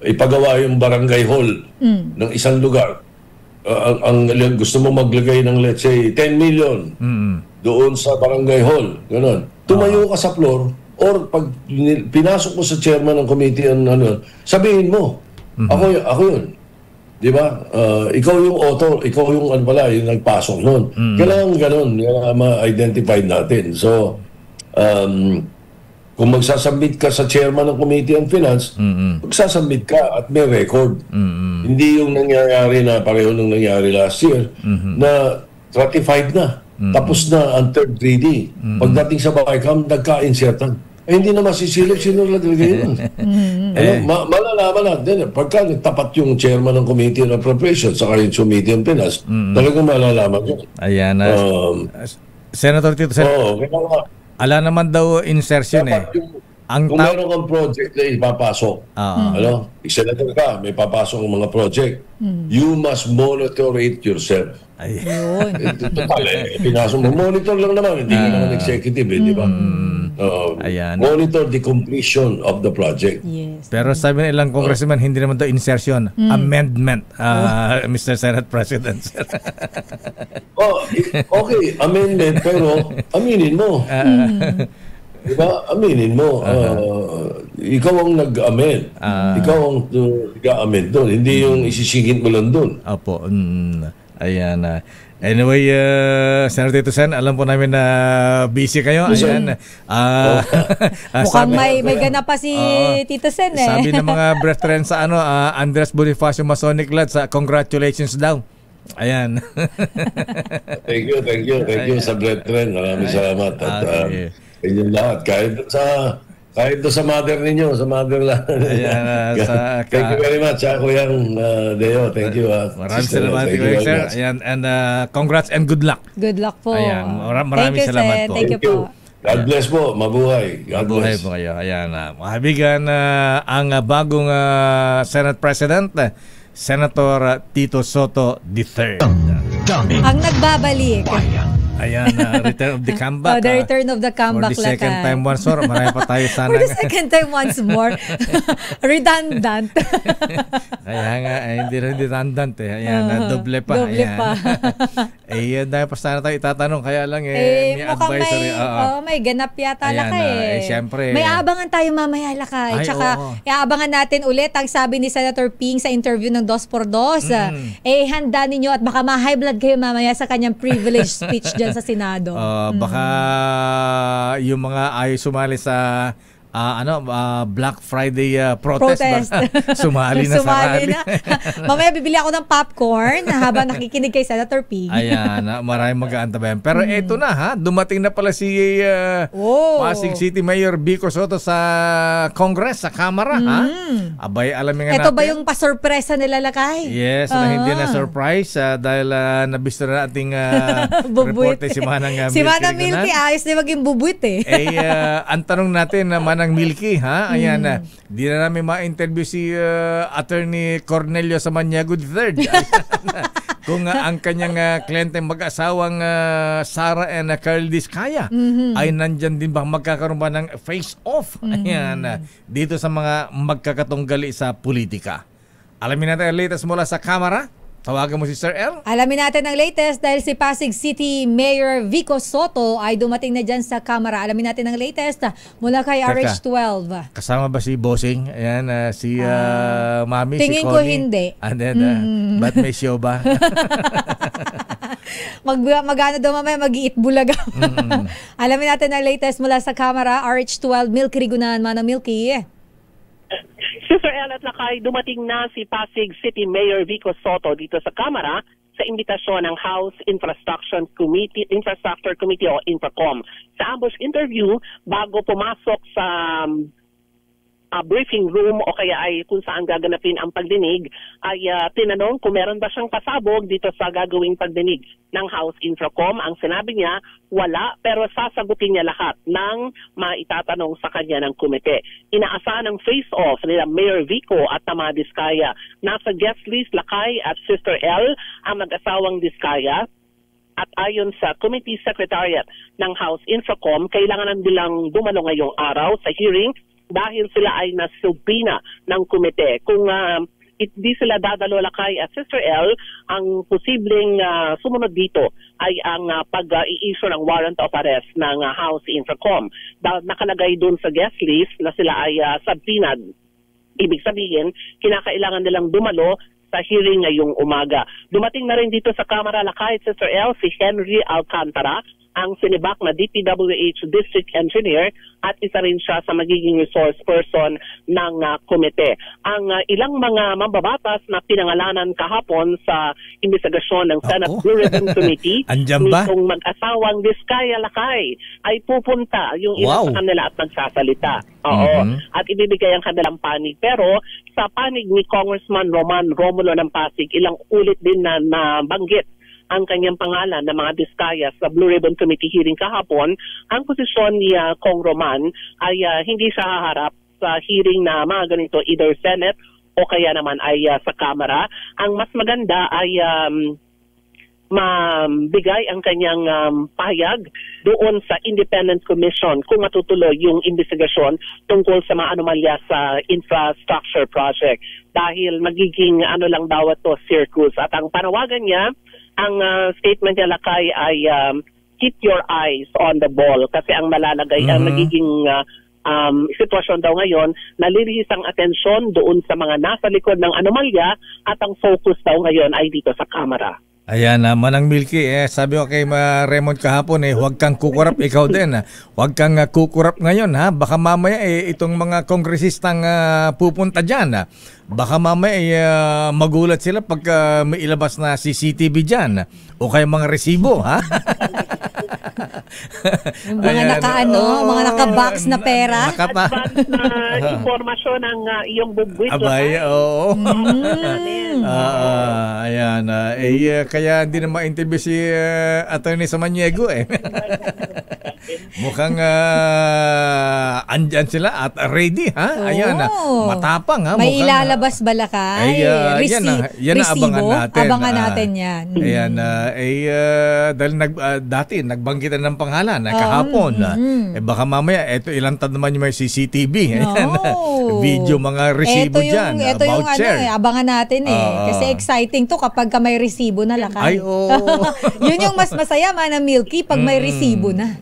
ipagawa yung barangay hall ng isang lugar. Gusto mong maglagay ng let's say 10 million doon sa barangay hall. Ganon. Tumayo ka sa floor or pag pinasok mo sa chairman ng committee sabihin mo, ako yun. Di ba? Ikaw yung author, ikaw yung yung nagpasok noon. Kailangan ganun, ma-identify natin. So, kung magsasubmit ka sa chairman ng Committee on Finance, magsasubmit ka at may record. Hindi yung nangyayari na pareho nung nangyari last year na ratified na. Tapos na ang third reading. Pagdating sa BICAM, nagka-insertan. Hindi na masisilip sino naglagay yun. Malalaman natin. Pagka nagtapat yung chairman ng Committee on Appropriations sa yung Committee on Finance, talagang malalaman yun. Ayan. Senator Tito, ala naman daw insertion Kung meron kang project na ipapasok, senator ka, may papasok ng mga project, you must monitor it yourself. Ayun. Total pinasok mo. Monitor lang naman, hindi ka naman executive, di ba? Monitor the completion of the project. Yes. Pero sabi ng ilang congressman, hindi naman daw insertion, amendment, Mr. Senate President. Okay, amendment, pero aminin mo. Diba? Aminin mo. Ikaw ang nag-amend. Ikaw ang nag-amend doon. Hindi yung isisingit mo lang doon. Opo. Ayan. Anyway, Senator Tito Sen, alam po namin na busy kayo. Ayan. Mukhang may ganap pa si Tito Sen Sabi ng mga brethren sa Andres Bonifacio Masonic Lodge, congratulations daw. Ayan. Thank you sa brethren. Maraming salamat. At inyong lahat. Kahit sa mother ninyo, sa motherland. Thank you very much, Kuyang Deo. Thank you. Maraming salamat, sir. Ayan, and congrats and good luck. Good luck po. Ayan, maraming salamat po. Thank you po. God bless po. Mabuhay. Mabuhay po kayo. Ayan, mahabigan ang bagong Senate President, Senator Tito Soto III. Ang nagbabalik. Ayan, return of the comeback. The return of the comeback. For the second time once more. Marami pa tayo sana. For the second time once more. Redundant. Kaya nga, hindi redundant Ayan, doble pa. Doble pa. Dahil pa sana tayo itatanong. Kaya lang may advisory. May ganap yata lakay. Siyempre. May aabangan tayo mamaya lakay. Tsaka, iaabangan natin ulit ang sabi ni Senator Ping sa interview ng 2x2. Handa ninyo at baka ma-high blood kayo mamaya sa kanyang privilege speech dyan sa Senado. Baka yung mga ayaw sumali sa Black Friday protest. Sumali na sa rally. Mamaya bibili ako ng popcorn habang nakikinig kay Senator P. Ayan, maraming mag-aantabayan. Pero eto na dumating na pala si Pasig City Mayor Vico Soto sa Congress, sa Kamara Abay, alamin nga natin. Ito ba yung pasurpresa nila, Lakay? Yes, na hindi na surprise dahil nabisto na ating reporter si Manang Milky. Si Manang Milky, ayos na maging bubuit ang tanong natin na Manang Milky, ayan, di na namin ma-interview si Attorney Cornelio Samaniago III. Kung ang kanyang kliyente mag-asawang Sara and Carl Diskaya ay nandyan din ba magkakaroon ba ng face-off dito sa mga magkakatunggali sa politika. Alamin natin ang latest mula sa Kamara. Tawagan mo si Sir L. Alamin natin ang latest dahil si Pasig City Mayor Vico Soto ay dumating na dyan sa Kamara. Alamin natin ang latest mula kay RH12. Kasama ba si Bossing? Ayan, si Mami, tingin si Connie? ko hindi. And then, ba't may show ba? Magano daw mamaya, mag-iit bulaga. Alamin natin ang latest mula sa Kamara. RH12, Milky Rigunan, Manang Milky. Sister El at Lakay, dumating na si Pasig City Mayor Vico Soto dito sa Kamara sa imbitasyon ng House Infrastructure Committee o Infracom. Sa ambush interview, bago pumasok sa briefing room o kaya ay kung saan gaganapin ang pagdinig, ay tinanong kung meron ba siyang pasabog dito sa gagawing pagdinig ng House Infracom. Ang sinabi niya, wala, pero sasagutin niya lahat ng maitatanong sa kanya ng komite. Inaasahan ng face-off nila Mayor Vico at Tama Diskaya. Nasa guest list, Lakay at Sister L, ang mag-asawang Diskaya. At ayon sa Committee Secretariat ng House Infracom, kailangan nilang dumalo ngayong araw sa hearing dahil sila ay nasubina ng komite. Kung hindi sila dadalo, Lakay at Sister L, ang posibleng sumunod dito ay ang pag-i-issue ng warrant of arrest ng House Infracom. Nakalagay doon sa guest list na sila ay subpoenaed. Ibig sabihin, kinakailangan nilang dumalo sa hearing ngayong umaga. Dumating na rin dito sa Kamara, Lakay at Sister L, si Henry Alcantara, ang sinibak na DPWH District Engineer at isa rin siya sa magiging resource person ng komite. Ang ilang mga mambabatas na pinangalanan kahapon sa investigasyon ng Senate Blue Ribbon Committee nitong mag-asawang Diskaya, Lakay ay pupunta yung ilan sa kanila at magsasalita. At ibibigay ang kanilang panig. Pero sa panig ni Congressman Roman Romulo ng Pasig, ilang ulit din na nabanggit ang kanyang pangalan na mga Diskaya sa Blue Ribbon Committee hearing kahapon. Ang posisyon ni Kong Roman ay hindi siya haharap sa hearing na mga ganito, either Senate o kaya naman ay sa Kamara. Ang mas maganda ay mabigay ang kanyang pahayag doon sa Independent Commission kung matutuloy yung investigasyon tungkol sa mga anomalya sa infrastructure project. Dahil magiging lang daw ito, circus. At ang panawagan niya, ang statement niya, Lakay, ay keep your eyes on the ball kasi ang malalagay, ang magiging sitwasyon daw ngayon, nalilihis ang atensyon doon sa mga nasa likod ng anomalya at ang focus daw ngayon ay dito sa Kamara. Ayan, Manang Milky, sabi ko kay Raymond kahapon, huwag kang kukurap, ikaw din. Huwag kang kukurap ngayon, ha? Baka mamaya itong mga kongresistang pupunta dyan, baka mamaya magulat sila pag may ilabas na CCTV dyan o kaya mga resibo, ha? Yung mga mga naka-box na pera. Advance na informasyon ng iyong bubwit. Abay, oo. Ayan, kaya hindi na ma-interview si Attorney Samaniego Mukhang andyan sila at ready, ha? Ayan, matapang, ha? May ilalabas ba, Lakay? Yan abangan natin. Abangan natin yan. Ayan, dahil dati nagbanggitan ng pangalan kahapon. Baka mamaya, ilantad naman yung may CCTV. Ayan, video, mga resibo dyan. Ito yung abangan natin kasi exciting to kapag may resibo na, Lakay. Ay, Yun yung mas masaya, Manang Milky, pag may resibo na.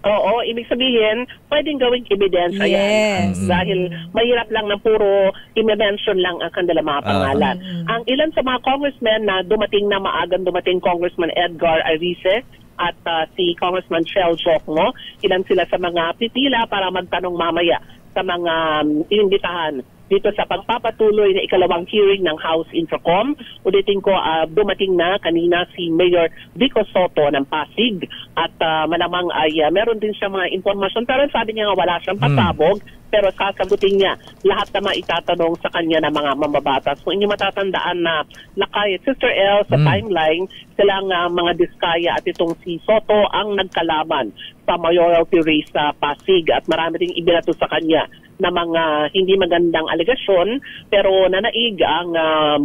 Oo, ibig sabihin, pwedeng gawing ebidensya yan. Dahil mahirap lang na puro i-mention lang ang kanilang mga pangalan. Ang ilan sa mga congressmen na dumating na maagang dumating, Congressman Edgar Arice, at si Congressman Shell Jokno. Ilan sila sa mga pipila para magtanong mamaya sa mga inimbitahan dito sa pagpapatuloy na ikalawang hearing ng House Infracom. Ulitin ko, dumating na kanina si Mayor Vico Soto ng Pasig at malamang ay meron din siya mga informasyon, pero sabi niya nga wala siyang pasabog, pero sasagutin niya lahat na maitatanong sa kanya ng mga mamabatas. Kung inyo matatandaan na Lakay at Sister L sa timeline, silang mga diskaya at itong si Soto ang nagkalaban sa mayoralty race sa Pasig at marami ring ibinato sa kanya na mga hindi magandang alegasyon, pero nanaig ang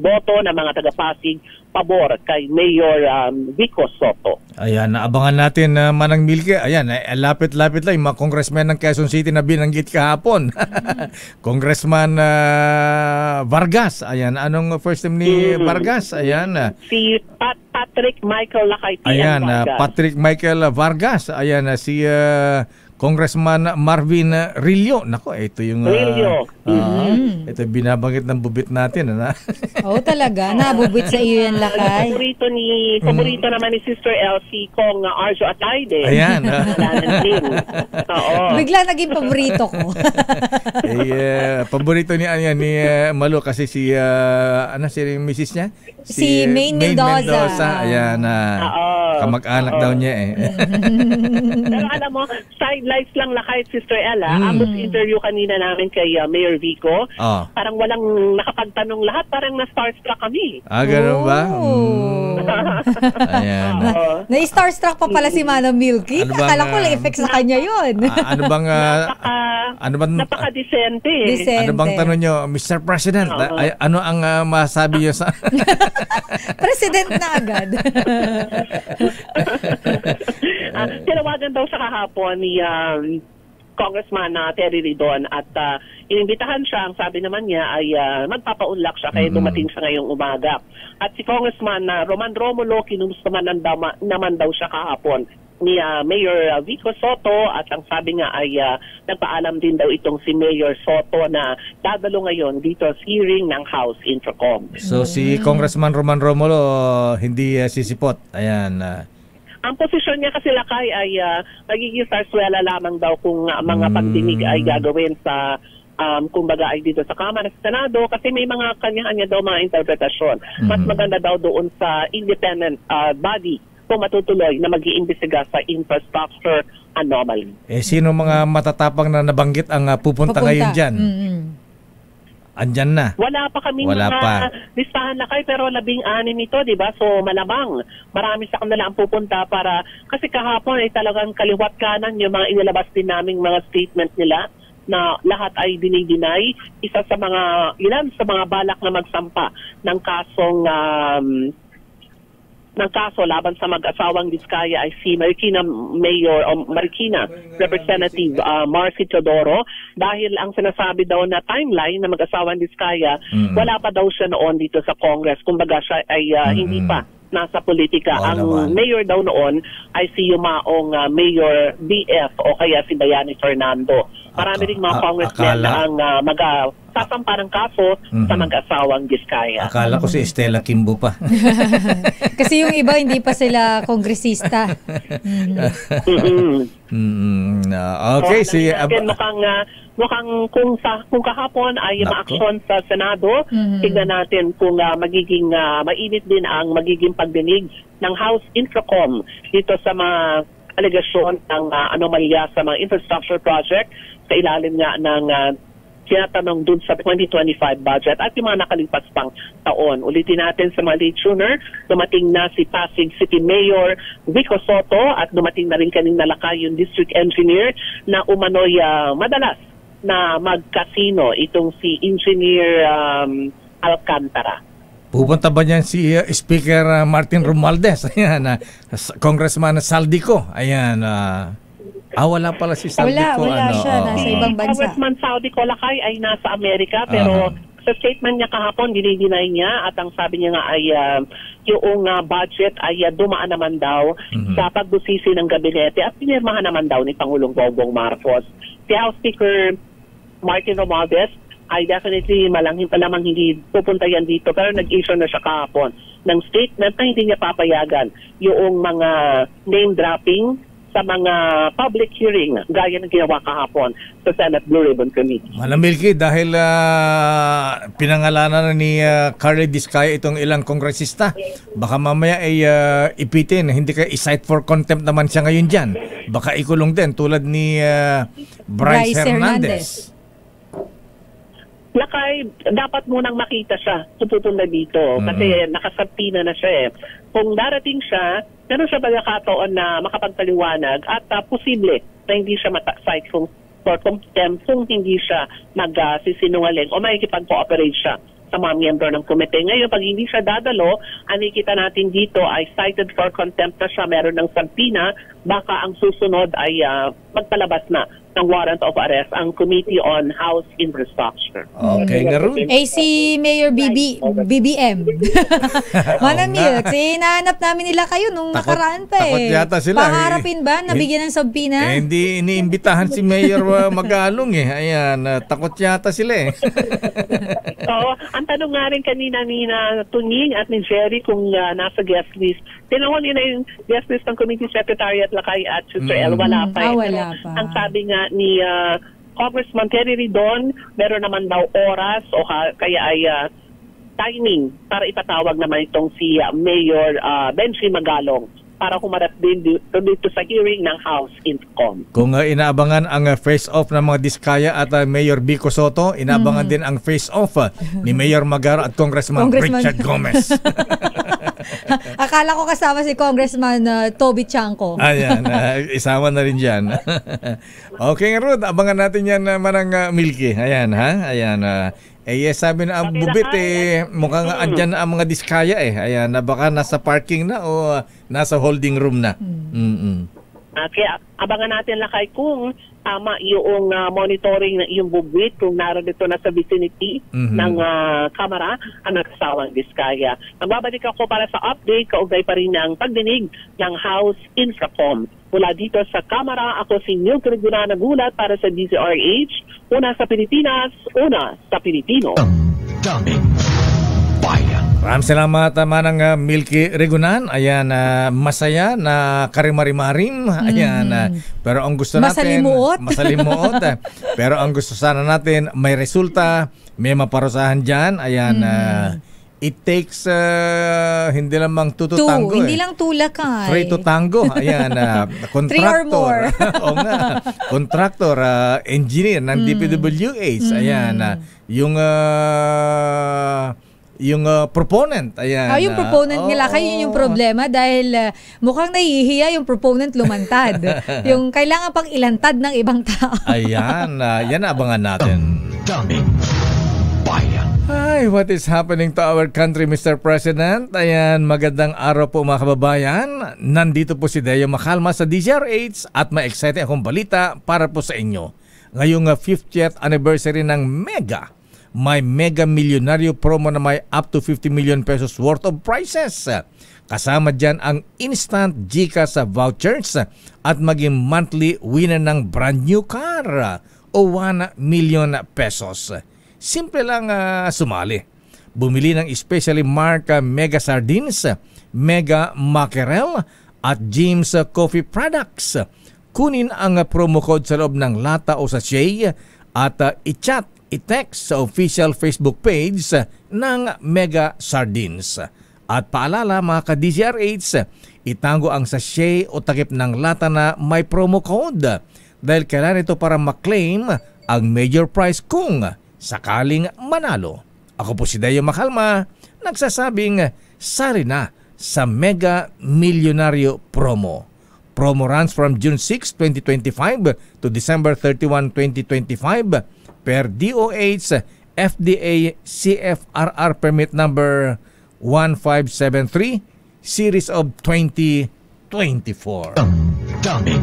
boto ng mga taga-Pasig pabor kay Mayor Vico Soto. Ayan, naabangan natin Manang Milke. Ayan, lapit-lapit lang yung mga congressman ng Quezon City na binanggit kahapon. Congressman Vargas. Ayan, anong first name ni Vargas? Ayan. Si Patrick Michael Lakay. Ayan, Patrick Michael Vargas. Ayan, si Congressman Marvin Rillo. Nako, ito yung Rillo. ito binabanggit ng bubit natin, ano? Oo, talaga. Nabubit sa iyo yan, Lakay. Paborito naman ni Sister Elsie Kong Arjo Atayde. Ayan. Oo. Bigla naging paborito ko. Paborito ni Malu kasi si si Mrs. niya? Si Maine Mendoza. Ayan, kamag-anak daw niya eh. Pero alam mo, sidelights lang Lakay at Sister Ella. Ang interview kanina namin kay Mayor Vico, parang walang nakapagtanong lahat, parang na-starstruck kami. Ganun ba? Ayan. Na-starstruck pa pala si Manang Milky. Akala ko lang effect sa kanya yun. Napaka-decente. Ano bang tanong nyo, Mr. President? Ano ang masabi nyo sa... President na agad. Tinawagan daw sa kahapon ni Congressman Terry Ridon at inimbitahan siya. Ang sabi naman niya ay magpapaunlak siya kaya dumating siya ngayong umaga. At si Congressman Roman Romulo kinumusta naman daw siya kahapon ni Mayor Vico Soto at ang sabi nga ay nagpaalam din daw itong si Mayor Soto na dadalo ngayon dito sa hearing ng House Infracom. So si Congressman Roman Romulo hindi sisipot. Ayan. Ang posisyon niya kasi Lakay ay magiging sarsuela lamang daw kung mga pagdinig ay gagawin sa kumbaga ay dito sa Kamara sa Senado kasi may mga kanya-kanya daw mga interpretasyon. Mas maganda daw doon sa independent body kung matutuloy na mag-iimbestiga sa infrastructure anomaly. Sino mga matatapang na nabanggit ang pupunta ngayon dyan? Andyan na. Wala pa kami listahan Lakay pero 16 ito, di ba? So malamang marami sa kanila ang pupunta para kasi kahapon ay talagang kaliwat kanan yung mga inilabas din naming mga statement nila na lahat ay dinay-dinay. Ilan sa mga balak na magsampa ng kaso laban sa mag-asawang Diskaya ay si Marikina Representative Marcy Teodoro dahil ang sinasabi daw na timeline na mag-asawang Diskaya wala pa daw siya noon dito sa Congress. Kumbaga siya ay hindi pa nasa politika. Ang mayor daw noon ay si yumaong Mayor BF o kaya si Bayani Fernando. Marami ring mga congressmen ang sasampa ng kaso sa mag-asawang Diskaya. Akala ko si Estela Kimbo pa. Kasi yung iba hindi pa sila kongresista. Okay, si mukhang kung kahapon ay ma-aksyon sa Senado, tignan natin kung magiging mainit din ang magiging pagdinig ng House Infracom dito sa mga alegasyon ng anomalya sa mga infrastructure project sa ilalim nga ng tinatanong dun sa 2025 budget at yung mga nakalipas pang taon. Ulitin natin sa mga late tuner, dumating na si Pasig City Mayor Vico Soto at dumating na rin kanina Lakay yung District Engineer na umano'y madalas na mag-casino itong si Engineer Alcantara. Pupunta ba niyan si Speaker Martin Romualdez? Ayan, Congressman Saldico. Ayan, wala pala si Saldico. Wala siya, nasa ibang bansa. Congressman Saldico Lakay ay nasa Amerika pero sa statement niya kahapon, dinay niya at ang sabi niya nga ay yung budget ay dumaan naman daw sa pagbusisi ng gabinete at pinirmahan naman daw ni Pangulong Bongbong Marcos. Si House Speaker Martin Romualdez ay definitely malamang hindi pupunta yan dito. Pero nag-issue na siya kahapon ng statement na hindi niya papayagan yung mga name dropping sa mga public hearing gaya ng ginawa kahapon sa Senate Blue Ribbon Committee. Madam Milky, dahil pinangalanan na ni Carly Diskaya itong ilang kongresista, baka mamaya ay ipitin, hindi ka i-cite for contempt naman siya ngayon dyan. Baka ikulong din tulad ni Bryce Hernandez. Lakay, dapat munang makita siya kung pupunta dito kasi nakasabtina na siya eh. Kung darating siya, meron siya pagkakataon na makapagpaliwanag at posible na hindi siya mata-cite for contempt kung hindi siya magsisinungaling o makikipag-cooperate siya sa mga miyembro ng komite. Ngayon, pag hindi siya dadalo, ang nakikita natin dito ay cited for contempt na siya, meron ng sabtina, baka ang susunod ay magpalabas na ng warrant of arrest ang Committee on House Infrastructure. Okay, Garun. si Mayor BBM. Manamil, hinahanap namin nila kayo nung nakaraan pa takot yata sila. Paharapin ba? Nabigyan ng sabina? Hindi iniimbitahan si Mayor Magalong eh. Ayan, takot yata sila eh. Oo, ang tanong nga rin kanina ni Tunying at ni Jerry kung nasa guest list. Tinawag nila yung guest list ng Committee Secretary at Lakay at Sister El. Wala pa eh. Wala pa. Ang sabi nga ni Congressman Terry Ridon, meron naman daw oras o kaya ay timing para ipatawag naman itong si Mayor Benji Magalong para humarap din dito sa hearing ng House Infocom. Kung inaabangan ang face-off ng mga Diskaya at Mayor Vico Soto, inaabangan din ang face-off ni Mayor Magaro at Congressman Richard Gomez. Akala ko kasama si Congressman Toby Chanco. Ayan, isama na rin dyan. Okay, Ruth, abangan natin yan manang Milky. Ayan, ha? Ayan, sabi na ang bubit mukhang andyan na ang mga Diskaya Ayan, na baka nasa parking na o nasa holding room na. Kaya abangan natin Lakay kung tama yung monitoring ng yung bubwit kung naroon dito na sa vicinity ng kamera ang nagsasawang Diskaya. Magbabalik ako para sa update kaugnay pa rin ng pagdinig ng House Infracom. Mula dito sa kamera, ako si Milky Regular nagulat para sa DZRH. Una sa Pilipinas, una sa Pilipino. Daming bayan. Maraming salamat manang Milky Regunan. Ayan, masaya na karimarimarim. Ayan, pero ang gusto natin masalimuot. Pero ang gusto sana natin may resulta, may maparusahan diyan. Ayan, it takes hindi lamang two to tango. Hindi lang tulakay. 3 to tango. Ayan, contractor. 3 or more. O nga, contractor, engineer ng DPWH. Ayan, yung proponent. Ayan. Yung proponent nila, kayo yung problema dahil mukhang nahihiya yung proponent lumantad. Yung kailangan pang ilantad ng ibang tao. Ayan, yan abangan natin. Daming bayan. Hi, what is happening to our country, Mr. President? Ayan, magandang araw po mga kababayan. Nandito po si Deo Macalma sa DZRH at may exciting akong balita para po sa inyo. Ngayong 50th anniversary ng Mega. May Mega Milyonaryo promo na may up to 50 million pesos worth of prizes. Kasama dyan ang instant GCash vouchers at maging monthly winner ng brand new car o 1 million pesos. Simple lang sumali. Bumili ng especially marked Mega Sardines, Mega Mackerel at James Coffee Products. Kunin ang promo code sa loob ng lata o sachet at i-chat, i-text sa official Facebook page ng Mega Sardines. At paalala mga ka-DZRH, itango ang sachet o takip ng lata na may promo code dahil kailangan ito para maklaim ang major prize kung sakaling manalo. Ako po si Deo Macalma, nagsasabing sari na sa Mega Milyonaryo Promo. Promo runs from June 6, 2025 to December 31, 2025 per DOH FDA CFRR permit number 1573 series of 2024. Daming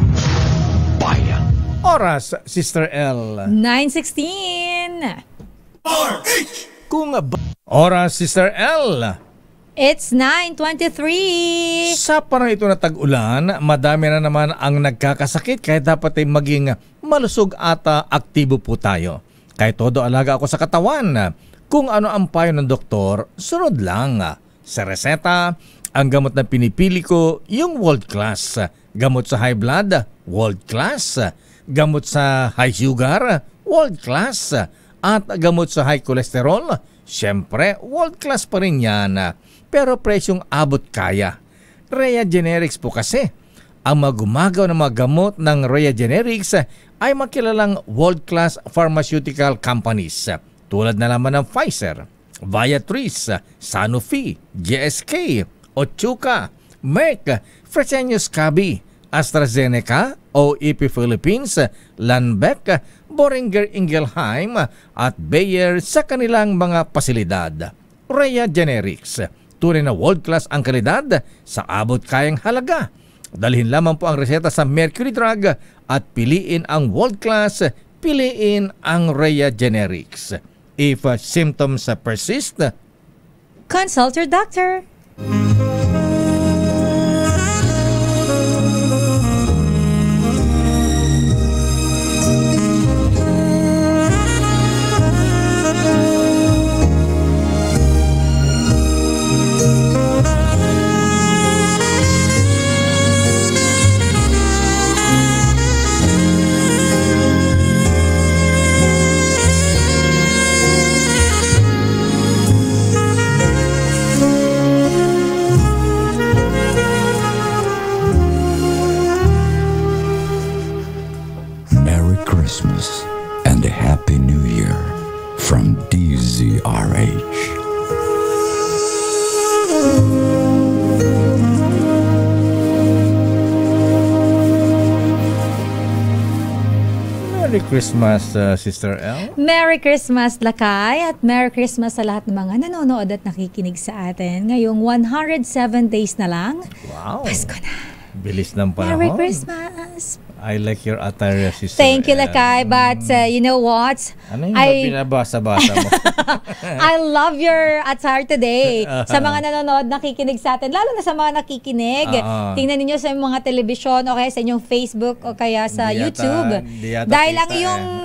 bayan. Oras, Sister L. 9:16. Kung oras, Sister L. It's 9:23. Sa parang ito na tag-ulan, madami na naman ang nagkakasakit kaya dapat ay maging malusog at aktibo po tayo. Kahit todo alaga ako sa katawan. Kung ano ang payo ng doktor, sunod lang. Sa reseta, ang gamot na pinipili ko, yung world class. Gamot sa high blood, world class. Gamot sa high sugar, world class. At gamot sa high cholesterol, syempre, world class pa rin yan. Pero presyong abot kaya. Rhea Generics po kasi. Ang magumagaw ng mga gamot ng Rhea Generics ay makilalang world-class pharmaceutical companies tulad na naman ng Pfizer, Viatris, Sanofi, GSK, Otsuka, Merck, Fresenius Kabi, AstraZeneca, OEP Philippines, Lundbeck, Boehringer Ingelheim at Bayer sa kanilang mga pasilidad. Rhea Generics, tunay na world-class ang kalidad sa abot kayang halaga. Dalhin lamang po ang reseta sa Mercury Drug at piliin ang world class, piliin ang Rhea Generics. If symptoms persist, consult your doctor. Christmas and a Happy New Year from DZRH. Merry Christmas, Sister L. Merry Christmas, Lakay, at Merry Christmas sa lahat ng mga nanonood at nakikinig sa atin. Ngayong 107 days na lang. Wow. Pasko na. Bilis ng panahon. Merry Christmas. I like your attire, Sister. Thank you, Lakay. But you know what? Ano yung pinabasa-basa mo? I love your attire today. Sa mga nanonood, nakikinig sa atin, lalo na sa mga nakikinig. Tingnan ninyo sa mga telebisyon o kaya sa inyong Facebook o kaya sa YouTube. Dahil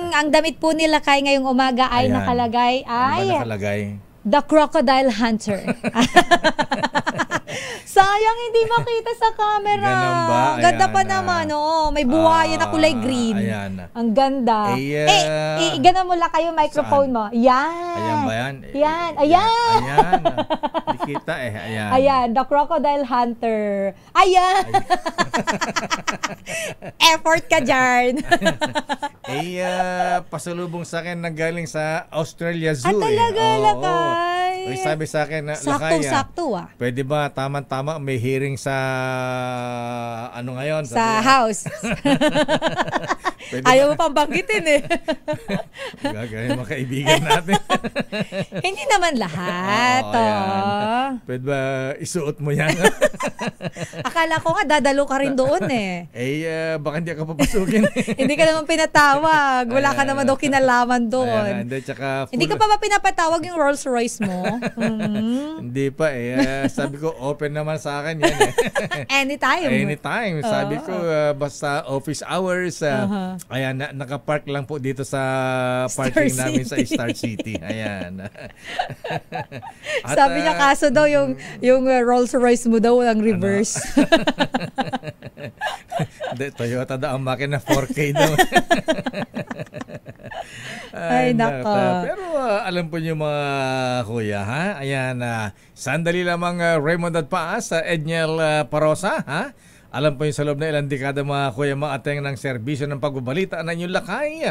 ang damit po nila kay ngayong umaga ay nakalagay ay... Ano ba nakalagay? The Crocodile Hunter. Sayang hindi makita sa camera. Ganun ba? Ganda pa naman, oh. May buhaya na kulay green. Ayan. Ang ganda. Ganun mo lang kayo microphone mo. Yan. Ayan ba yan? Yan. Ayan. Ayan. Di kita Ayan. Ayan. The Crocodile Hunter. Ayan. Effort ka dyan. Pasalubong sa akin na galing sa Australia Zoo. Talaga, Lakay. Sabi sa akin na, Sakto-sakto pwede ba tama-tama may hearing sa ano ngayon? Sa house. Ayaw mo pang banggitin Gagawin mga kaibigan natin. Hindi naman lahat. Pwede ba isuot mo yan? Akala ko nga dadalo ka rin doon baka hindi ka papasukin. Hindi ka naman pinatawag. Wala ka naman daw kinalaman doon. Hindi ka pa ba pinapatawag yung Rolls Royce mo? Hindi pa sabi ko open naman sa akin yan Anytime. Sabi ko basta office hours. Ayan, nakapark lang po dito sa parking namin sa Star City. Ayan. At, sabi niya kaso daw yung Rolls Royce mo daw ang reverse. Toyota daw ang makina 4K daw. Ay, nako. Pero alam po niyo mga kuya, ayan, sandali lamang Raymond at Paas, Edniel Parosa, alam po yung sa loob na ilang dekada mga kuya mga ng serbisyo ng pagbabalita na inyong lakay.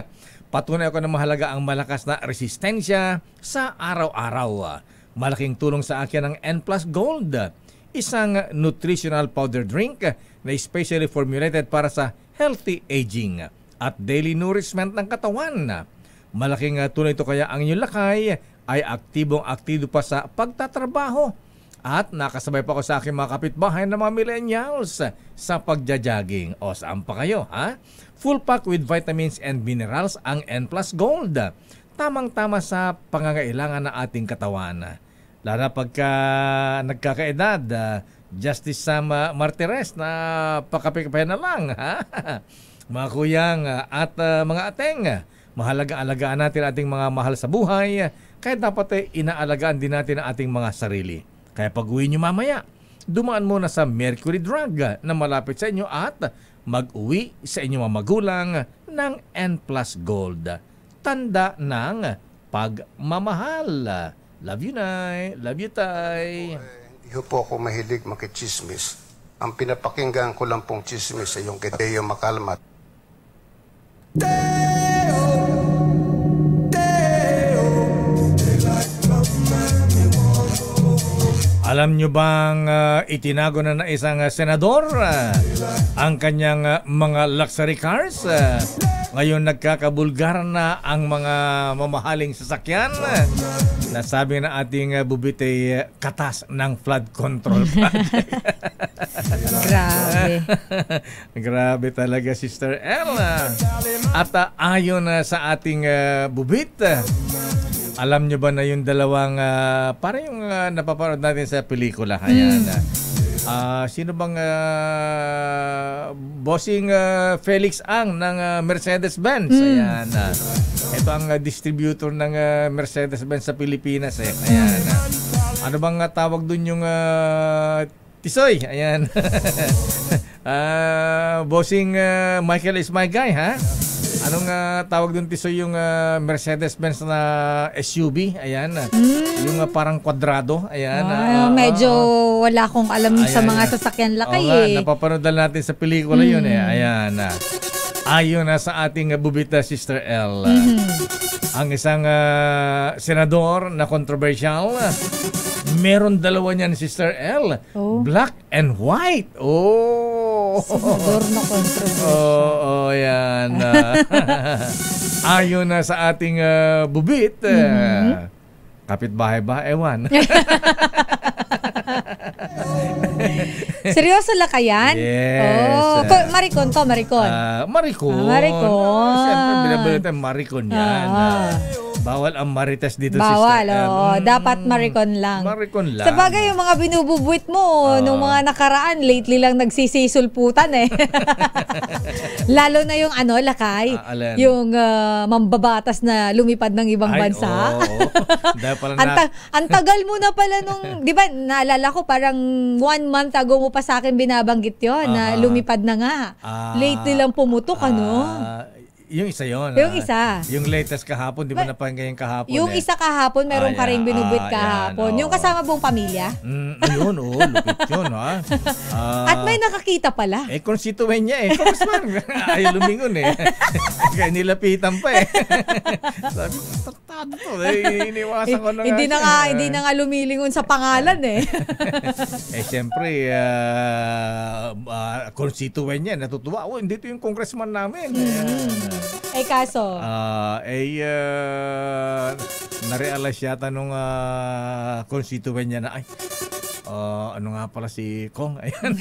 Patunay ako na mahalaga ang malakas na resistensya sa araw-araw. Malaking tulong sa akin ang N Plus Gold, isang nutritional powder drink na especially formulated para sa healthy aging at daily nourishment ng katawan. Malaking tulong ito kaya ang inyong lakay ay aktibong-aktibo pa sa pagtatrabaho at nakasabay pa ako sa aking mga kapitbahay na mga millennials sa pagja-jogging. O saan pa kayo, Full pack with vitamins and minerals ang N Plus Gold. Tamang-tama sa pangangailangan ng ating katawan. Lalo na pagka nagkakaedad, Justice Sam Martires na pakapikapay na lang, mga kuyang at mga ateng. mahalaga-alagaan natin ating mga mahal sa buhay, kaya dapat inaalagaan din natin ang ating mga sarili. Kaya pag-uwi nyo mamaya, dumaan muna sa Mercury Drug na malapit sa inyo at mag-uwi sa inyong mga magulang ng N+ Gold. Tanda ng pagmamahal. Love you, Nay. Love you, Tay. Hindi po ako mahilig makichismis. Ang pinapakinggan ko lang pong chismis ay yung kay Deo Macalma. Alam nyo bang itinago na isang senador ang kanyang mga luxury cars? Ngayon nagkakabulgar na ang mga mamahaling sasakyan. Nasabi na ating bubit ay katas ng flood control project. Grabe. Grabe talaga, Sister El. At ayon sa ating bubit, alam nyo ba na yung dalawang, para yung napapanood natin sa pelikula, ayan. Sino bang bossing Felix Ang ng Mercedes-Benz? Ayan. Ito ang distributor ng Mercedes-Benz sa Pilipinas. Ayan. Ano bang tawag dun yung Tisoy? Ayan. Bossing Michael is my guy, ha? Anong tawag dun, Tisoy, yung Mercedes-Benz na SUV? Ayan. Yung parang kwadrado. Ayan. Medyo wala akong alam sa mga sasakyan lakay. Napapanood natin sa pelikula yun eh. Ayan. Ayon na sa ating bubita, Sister L. Ang isang senador na controversial, meron dalawa niyan, Sister L. Black and white. Senador na controversial. Oo, yan. Ayon na sa ating bubit, kapitbahay ba? Ewan. Seryoso la kayan? Yes. Maricon to, Maricon. Maricon. Maricon. Siyempre, binabalita Maricon yan. Bawal ang marites dito, bawal, Sister. dapat Maricon lang. Maricon lang. Sa bagay, yung mga binububuit mo, nung mga nakaraan, lately lang nagsisisulputan eh. Lalo na yung lakay, yung mambabatas na lumipad ng ibang bansa. Ang tagal mo na pala nung, di ba, naalala ko parang 1 month ago mo pa sa akin binabanggit yon na lumipad na nga. Lately lang pumutok, Yung isa yon. Yung isa. Yung latest kahapon, di ba napakinggan yung kahapon? Yung isa kahapon, meron ka rin binubuit kahapon. Yung kasama buong pamilya. Ayun, lupit yun, ha? At may nakakita pala. Constituent niya eh. Congressman. Ay, lumingon eh. Kaya nilapitan pa eh. Sabi, tatado to. Iniwasan ko na Hindi na nga lumilingon sa pangalan eh. Siyempre, constituent niya, natutuwa. Hindi to yung congressman namin. Kaso? Narealize yata nung constituent niya na, ano nga pala si Kong? Ayan.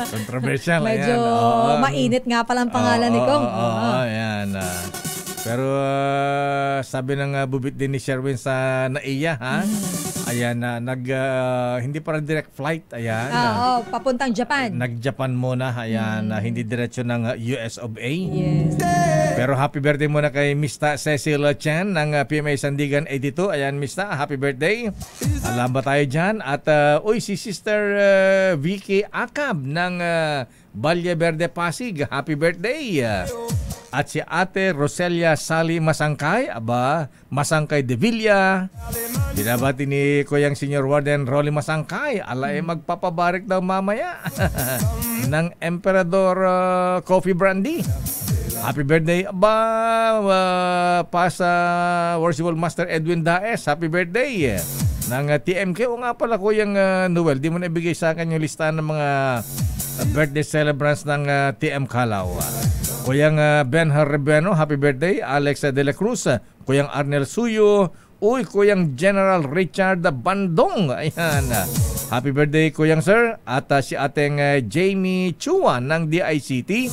Controversial. Medyo mainit nga pala ang pangalan ni Kong. Ayan. Pero sabi ng bubit din ni Sherwin sa NAIA, ha? Ayan, hindi para direct flight. Ayan. Papuntang Japan. Nag-Japan muna. Ayan, hindi diretso ng US of A. Yes. Pero happy birthday muna kay Mr. Cecil Chen ng PMA Sandigan 82. Ayan, Mr. Happy birthday. Alam ba tayo dyan? At si Sister Vicky Akab ng Valle Verde Pasig. Happy birthday. At si Ate Roselia Sally Masangkay, Masangkay de Villa. Binabati ni Kuyang Senior Warden Rolly Masangkay. Magpapabarik daw mamaya ng Emperador Coffee Brandy. Happy birthday, Pasa Worshipful Master Edwin Daes. Happy birthday ng TMK. O nga pala, Kuyang Noel, di mo na ibigay sa akin yung listahan ng mga birthday celebrants ng TM Calaw. Kuyang Ben Herrebeno, happy birthday. Alex De La Cruz, Kuyang Arnel Suyo, Kuyang General Richard Bandong. Ayan. Happy birthday, Kuyang Sir. At si ating Jamie Chua ng DICT.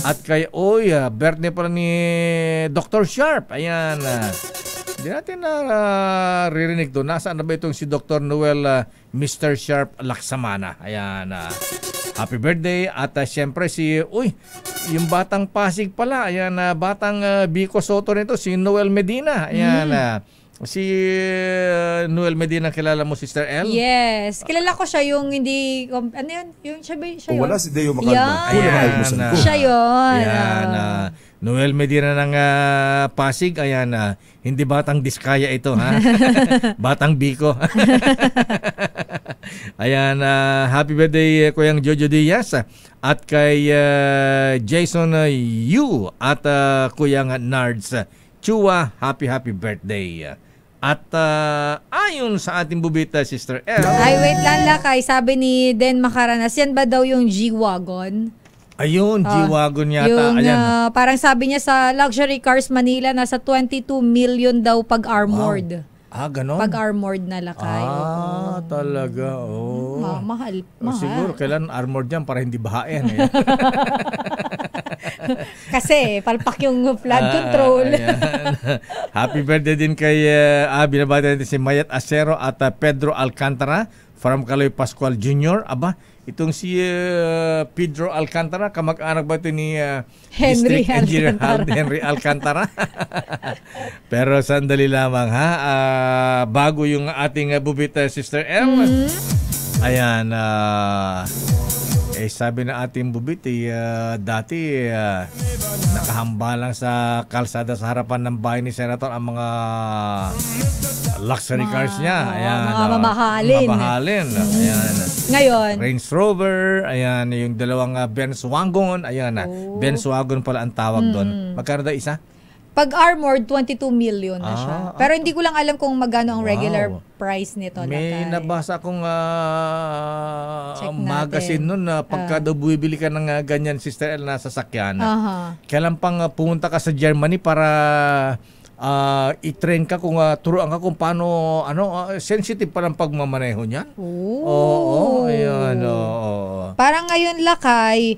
At kay birthday pala ni Dr. Sharp. Ayan. Hindi natin naririnig doon. Nasaan na ba itong si Dr. Noel Mr. Sharp Laksamana? Ayan. Happy birthday. At syempre yung batang Pasig pala, ayan, batang Bico Soto nito, si Noel Medina. Ayan, si Noel Medina, kilala mo, Sister L? Yes. Kilala ko siya yung hindi, ano yun? Yung siya yun? Wala si Deo Macalma. Yan. Kulang ang almusal ko. Siya yun. Ayan, Noel Medina ng Pasig. Ayan, hindi batang Diskaya ito, ha? Batang Bico. Ayan, happy birthday Kuyang Jojo Diaz at kay Jason Yu at Kuyang Nards Chua, happy birthday. At ayon sa ating bubita, Sister L. Ay, wait lang lakay. Sabi ni Den Macaranas, yan ba daw yung G-Wagon? Ayun, G-Wagon yata. Yung, ayan. parang sabi niya sa Luxury Cars Manila, nasa 22 million daw pag-armored. Wow. Ganon? Pag-armored na lakay. Talaga. Oh. Mahal. Siguro kailan armored yan para hindi bahain. Kasi palpak yung flood control. Happy birthday din kay binabati natin si Mayat Acero at Pedro Alcantara from Caloy Pascual Jr. Aba, itong si Pedro Alcantara, kamag-anak ba ito ni Henry District Engineer Alcantara. Henry Alcantara? Pero sandali lamang, ha? Bago yung ating bubita, Sister M. Ayan, sabi na ating bubit, dati nakahamba lang sa kalsada sa harapan ng bahay ni Senator ang mga luxury cars niya. Ayan, mga mamahalin. Ayan. Ngayon, Range Rover, ayan, yung dalawang Benz Wagon, ayan, Benz Wagon pala ang tawag doon. Magkano daw isa? Pag-armored, 22 million na siya. Pero hindi ko lang alam kung magkano ang regular price nito. May nabasa akong magazine nun na pagka daw bumibili ka ng ganyan, Sister L, na sasakyan, kailan pang pumunta ka sa Germany para i-train ka kung turuan ka kung paano sensitive pa ng pagmamaneho niyan. Oo, ayan. Parang ngayon lakay,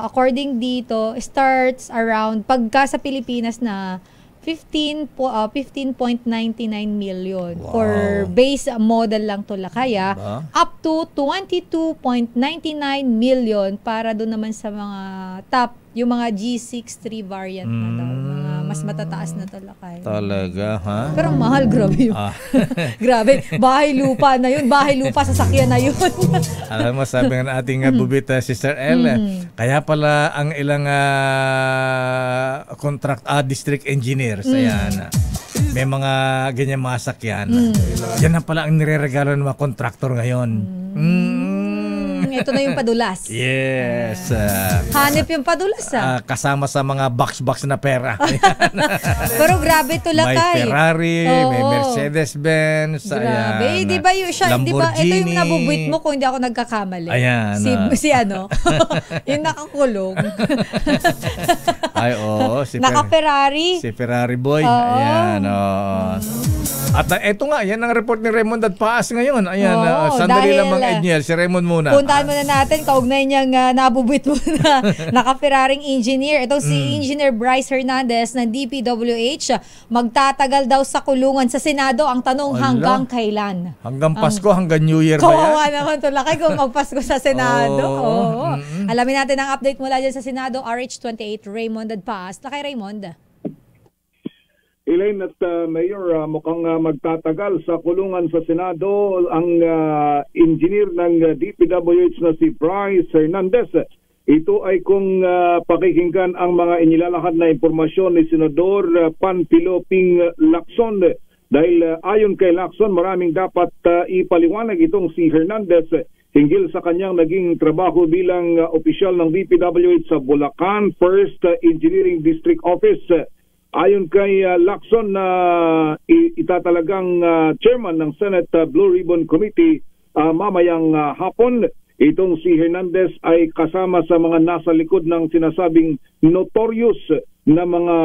according dito, starts around pagka sa Pilipinas na 15.99 million for base model lang to lakaya, up to 22.99 million para doon naman sa mga top, yung mga G63 variant na daw, mga mas matataas na to lakay. Talaga, ha? Pero mahal, grabe yun. Grabe, bahay lupa na yun, bahay lupa sasakyan na yun. Alam mo, sabi nga ating bubita, Sister L, kaya pala ang ilang district engineers, ayan, may mga ganyan mga sakyan. Yan na pala ang nireregalo ng mga kontraktor ngayon. Ito na yung padulas. Yes. Hanip yung padulas, kasama sa mga box na pera. Pero grabe to lakay. May Ferrari, may Mercedes-Benz. Grabe. Di ba yun siya? Di ba ito yung nabubuit mo kung hindi ako nagkakamali? Ayan. Si yung nakakulong. Ay, oo. Naka-Ferrari. Si Ferrari boy. Ayan, At eto nga, yan ang report ni Raymond at Paas ngayon. Ayan, sandali lamang, Edniel. Si Raymond muna. Puntahan muna natin, kaugnay niyang nabubuit mo na naka-Ferraring engineer. Itong si Engineer Bryce Hernandez ng DPWH, magtatagal daw sa kulungan sa Senado. Ang tanong, hanggang kailan? Hanggang Pasko, hanggang New Year ba yan? Kawawa naman to lakay kung magpasko sa Senado. Alamin natin ang update mula dyan sa Senado. RH28, Raymond at Paas. Lakay Raymond. Elaine at Mayor, mukhang magtatagal sa kulungan sa Senado ang engineer ng DPWH na si Bryce Hernandez. Ito ay kung pakikinggan ang mga inilalahad na impormasyon ni Senador Panfilo Ping Lacson. Dahil ayon kay Lacson, maraming dapat ipaliwanag itong si Hernandez hinggil sa kanyang naging trabaho bilang opisyal ng DPWH sa Bulacan 1st Engineering District Office. Ayon kay Lacson na itatalagang chairman ng Senate Blue Ribbon Committee mamayang hapon, itong si Hernandez ay kasama sa mga nasa likod ng sinasabing notorious na mga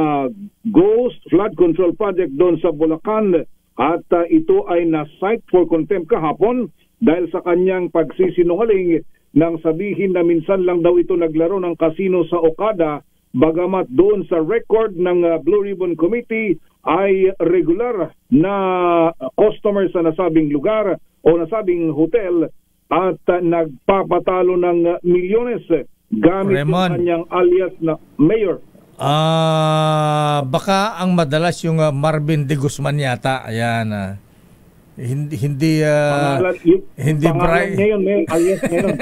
ghost flood control project doon sa Bulacan, at ito ay na-cite for contempt kahapon dahil sa kanyang pagsisinungaling nang sabihin na minsan lang daw ito naglaro ng casino sa Okada, bagamat doon sa record ng Blue Ribbon Committee ay regular na customer sa nasabing lugar o nasabing hotel at nagpapatalo ng milyones gamit yung Raymond. kanyang alias na mayor. Baka ang madalas yung Marvin de Guzman yata. Ayan. Hindi hindi Pangalan niya yun, may alias niya yun.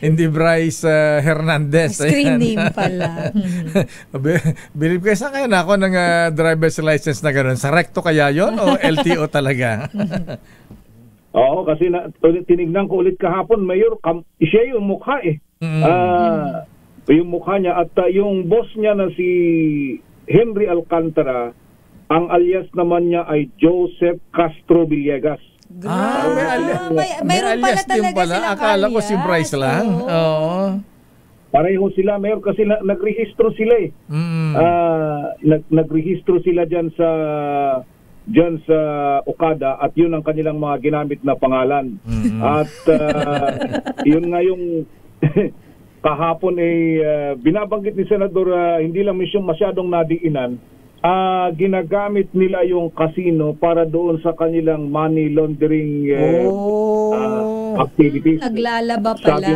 hindi Bryce Hernandez. Screen name pala. Believe kayo, saan kaya na ako ng driver's license na gano'n? Sa recto kaya yon o LTO talaga? Oo, kasi tinignan ko ulit kahapon, Mayor, siya yung mukha eh. Yung mukha niya at yung boss niya na si Henry Alcantara, ang alias naman niya ay Joseph Castro Villegas. Mayroon pala talaga silang Akala ko si Bryce lang. Oo. Pareho sila, Mayor, kasi nagrehistro sila eh. Nagrehistro sila dyan sa Okada at yun ang kanilang mga ginamit na pangalan. At yun nga yung kahapon binabanggit ni Senador, hindi lang misyon masyadong nadiinan, ginagamit nila yung casino para doon sa kanilang money laundering activities. Naglalaba pala.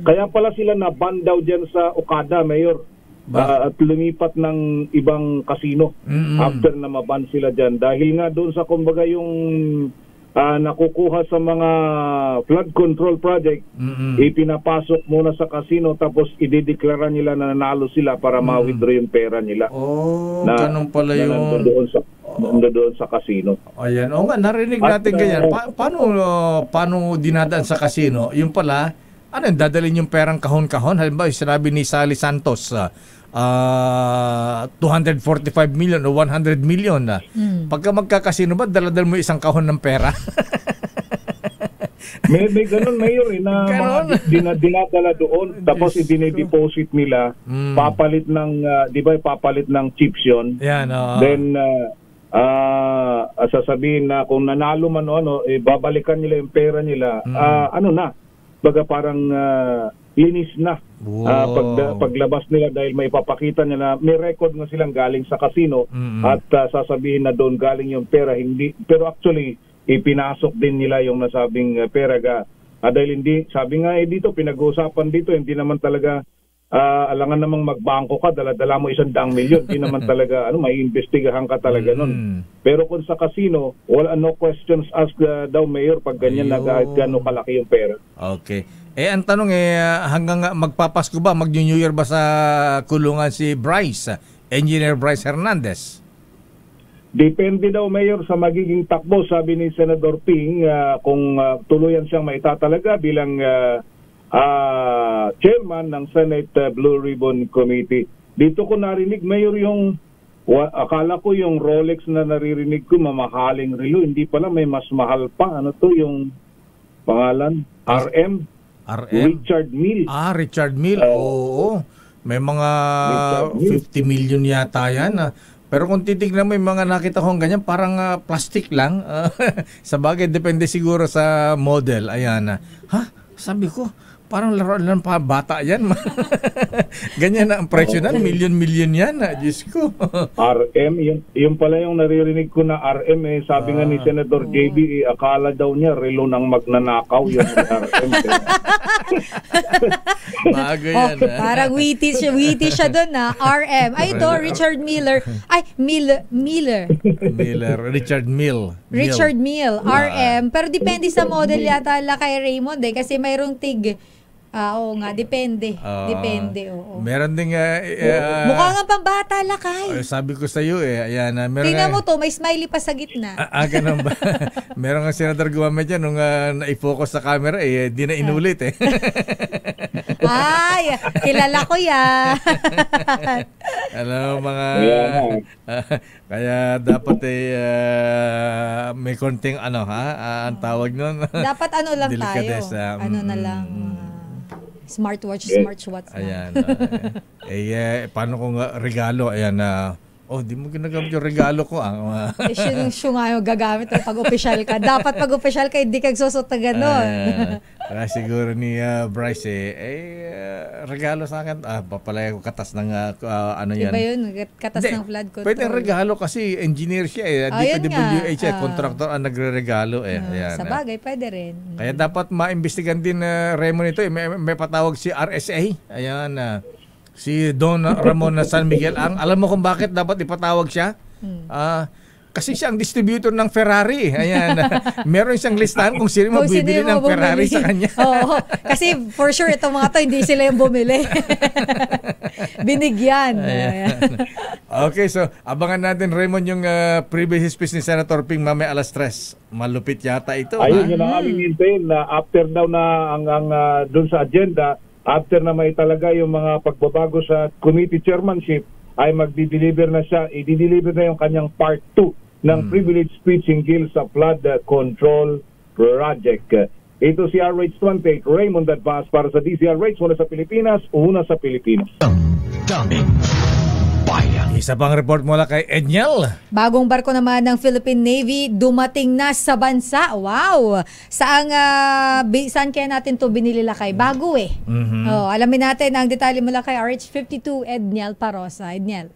Kaya pala sila na-ban daw dyan sa Okada, Mayor. At lumipat ng ibang casino after na maban sila dyan. Dahil nga doon sa kumbaga yung nakukuha sa mga flood control project, ipinapasok muna sa casino tapos idideklara nila na nanalo sila para ma-withdraw yung pera nila. Ganun pala yun. Doon sa casino. Ayan. O nga, narinig natin ganyan. Paano dinadaan sa casino? Yung pala, dadalhin yung perang kahon-kahon? Halimbawa, sinabi ni Sally Santos, 245 million o 100 million. Pagka magkakasino ba, daladal mo isang kahon ng pera? may ganun, Mayor, na mga dinadala doon, tapos i-deposit nila, papalit ng, di ba, papalit ng chips yun. Then, sasabihin na kung nanalo man babalikan nila yung pera nila, baga parang linis na paglabas nila dahil may papakita nila may record na silang galing sa casino at sasabihin na doon galing yung pera, hindi, pero actually ipinasok din nila yung nasabing pera dahil hindi, sabi nga dito pinag-uusapan dito, hindi naman talaga alangan namang magbangko ka, dala mo 100 milyon, hindi naman talaga may investigahan ka talaga nun. Pero kung sa casino, wala, no questions asked daw, Mayor, pag ganyan gano'ng kalaki yung pera. Okay. Ang tanong hanggang magpapasko ba, mag-New Year ba sa kulungan si Bryce, Engineer Bryce Hernandez? Depende daw, Mayor, sa magiging takbo, sabi ni Senador Ping, kung tuluyan siyang maitatalaga bilang chairman ng Senate Blue Ribbon Committee. Dito ko narinig, Mayor, yung akala ko yung Rolex na naririnig ko, mamahaling relo. Hindi pala, may mas mahal pa. Ano to yung pangalan? RM? Richard Mille. Richard Mille. Oo. May mga 50 million yata yan. Pero kung titignan mo yung mga nakita kong ganyan, parang plastic lang. Sa bagay, depende siguro sa model. Ayan. Sabi ko, parang laro-laro pa bata yan. Ganyan na ang presyo na, milyon-milyon yan. Diyos ko. RM, yung pala yung naririnig ko na RM, sabi nga ni Senator JB, akala daw niya relo ng magnanakaw yung RM. Bago yan. Parang witty siya doon na RM. Ay, ito, Richard Miller. Ay, Miller. Richard Mille. Richard Mille, RM. Pero depende sa model yata kay Raymond kasi mayroong tig. Oo nga, depende. Depende, oo. Meron din mukha nga pambata lakay. Sabi ko sa iyo ayan. Tingnan mo to, may smiley pa sa gitna. Ganun ba? Meron nga Senator Guamet dyan nung na-focus sa camera, di na inulit Ay, kilala ko yan. Mga kaya dapat may konting ang tawag nun. Dapat lang tayo. Na lang. Smartwatch. Ayan. Paano kung regalo? Ayan Oh, di mo ginagamit yung regalo ko. Siya nga yung gagamit pag official ka. Dapat pag official ka, hindi ka susot na gano'n. Kaya siguro ni Bryce regalo sa akin. Papalaya ko katas ng ano yan. Iba yun, katas ng flood control. Pwede regalo kasi engineer siya DPWH contractor ang nagre-regalo Ayan, sa bagay, pwede rin. Kaya dapat maimbestigan din Raymond ito. May patawag si RSA. Ayan, si Don Ramon San Miguel. Alam mo kung bakit dapat ipatawag siya? Kasi siya ang distributor ng Ferrari. Ayan. Meron siyang listahan kung sino mabibili ng Ferrari sa kanya. Oo. Kasi for sure, itong mga to, hindi sila yung bumili. Binigyan. Okay, so abangan natin, Raymond, yung previous speech ni Senator Ping mamaya alas 3. Malupit yata ito. Ayun, yun ang aming hintayin na after daw na dun sa agenda, after na may talaga yung mga pagbabago sa committee chairmanship, ay magdi-deliver na siya, i-deliver na yung kanyang part 2 ng privilege speech hinggil sa flood control project. Ito si RH28, Raymond Advance para sa DZRH, una sa Pilipinas, una sa Pilipinas. Daming bayan. Isa pang report mula kay Edniel. Bagong barko naman ng Philippine Navy dumating na sa bansa. Wow! Saan kaya natin to binili, Lakay? Bago alamin natin ang detalye mula kay RH52 Edniel Parosa. Edniel.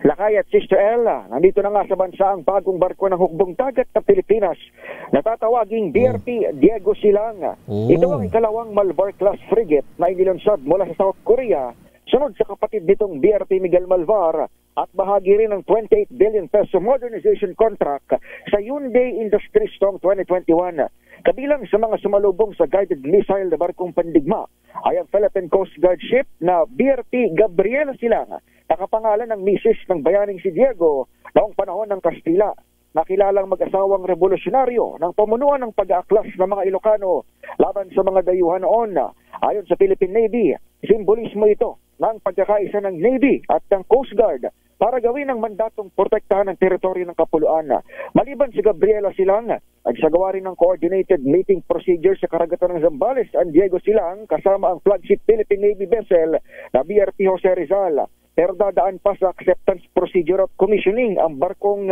Lakay at Sister Ella, nandito na nga sa bansa ang bagong barko ng hukbong dagat ng Pilipinas na tatawaging BRP Diego Silang. Ito ang ikalawang Malvar class frigate na inilunsad mula sa South Korea sunod sa kapatid nitong BRP Miguel Malvar at bahagi rin ng 28 billion peso modernization contract sa Hyundai Industries noong 2021. Kabilang sa mga sumalubong sa guided missile na barkong pandigma ay ang Philippine Coast Guard ship na BRP Gabriela Silang, nakapangalan ng misis ng bayaning si Diego noong panahon ng Kastila. Nakilalang mag-asawang revolusyonaryo ng pamunuan ng pag-aaklas ng mga Ilocano laban sa mga dayuhan noon. Ayon sa Philippine Navy, simbolismo ito ng pagkakaisa ng Navy at ng Coast Guard para gawin ang mandatong protektahan ng teritoryo ng kapuluan. Maliban si Gabriela Silang, nagsagawa rin ng coordinated meeting procedure sa karagatan ng Zambales ang Diego Silang kasama ang flagship Philippine Navy vessel na BRP Jose Rizal. Pero dadaan pa sa acceptance procedure at commissioning ang barkong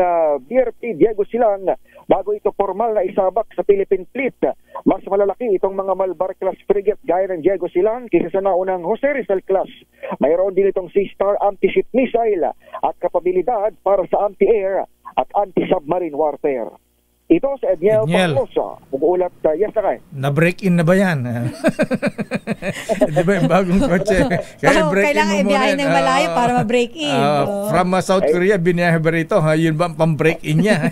BRP Diego Silang bago ito formal na isabak sa Philippine Fleet. Mas malalaki itong mga Malvar class frigate gaya ng Diego Silang kaysa sa naunang Jose Rizal class. Mayroon din itong Sea Star anti-ship missile at kapabilidad para sa anti-air at anti-submarine warfare. Ito sa Edniel Panglosa. Umuulat yes, Lakay. Na-break-in na ba yan? Di ba yung bagong kotse? Kailangan ibiyahin ng malayo para ma-break-in. From South Korea, biniyahe ba rito? Yun ba ang pang-break-in niya?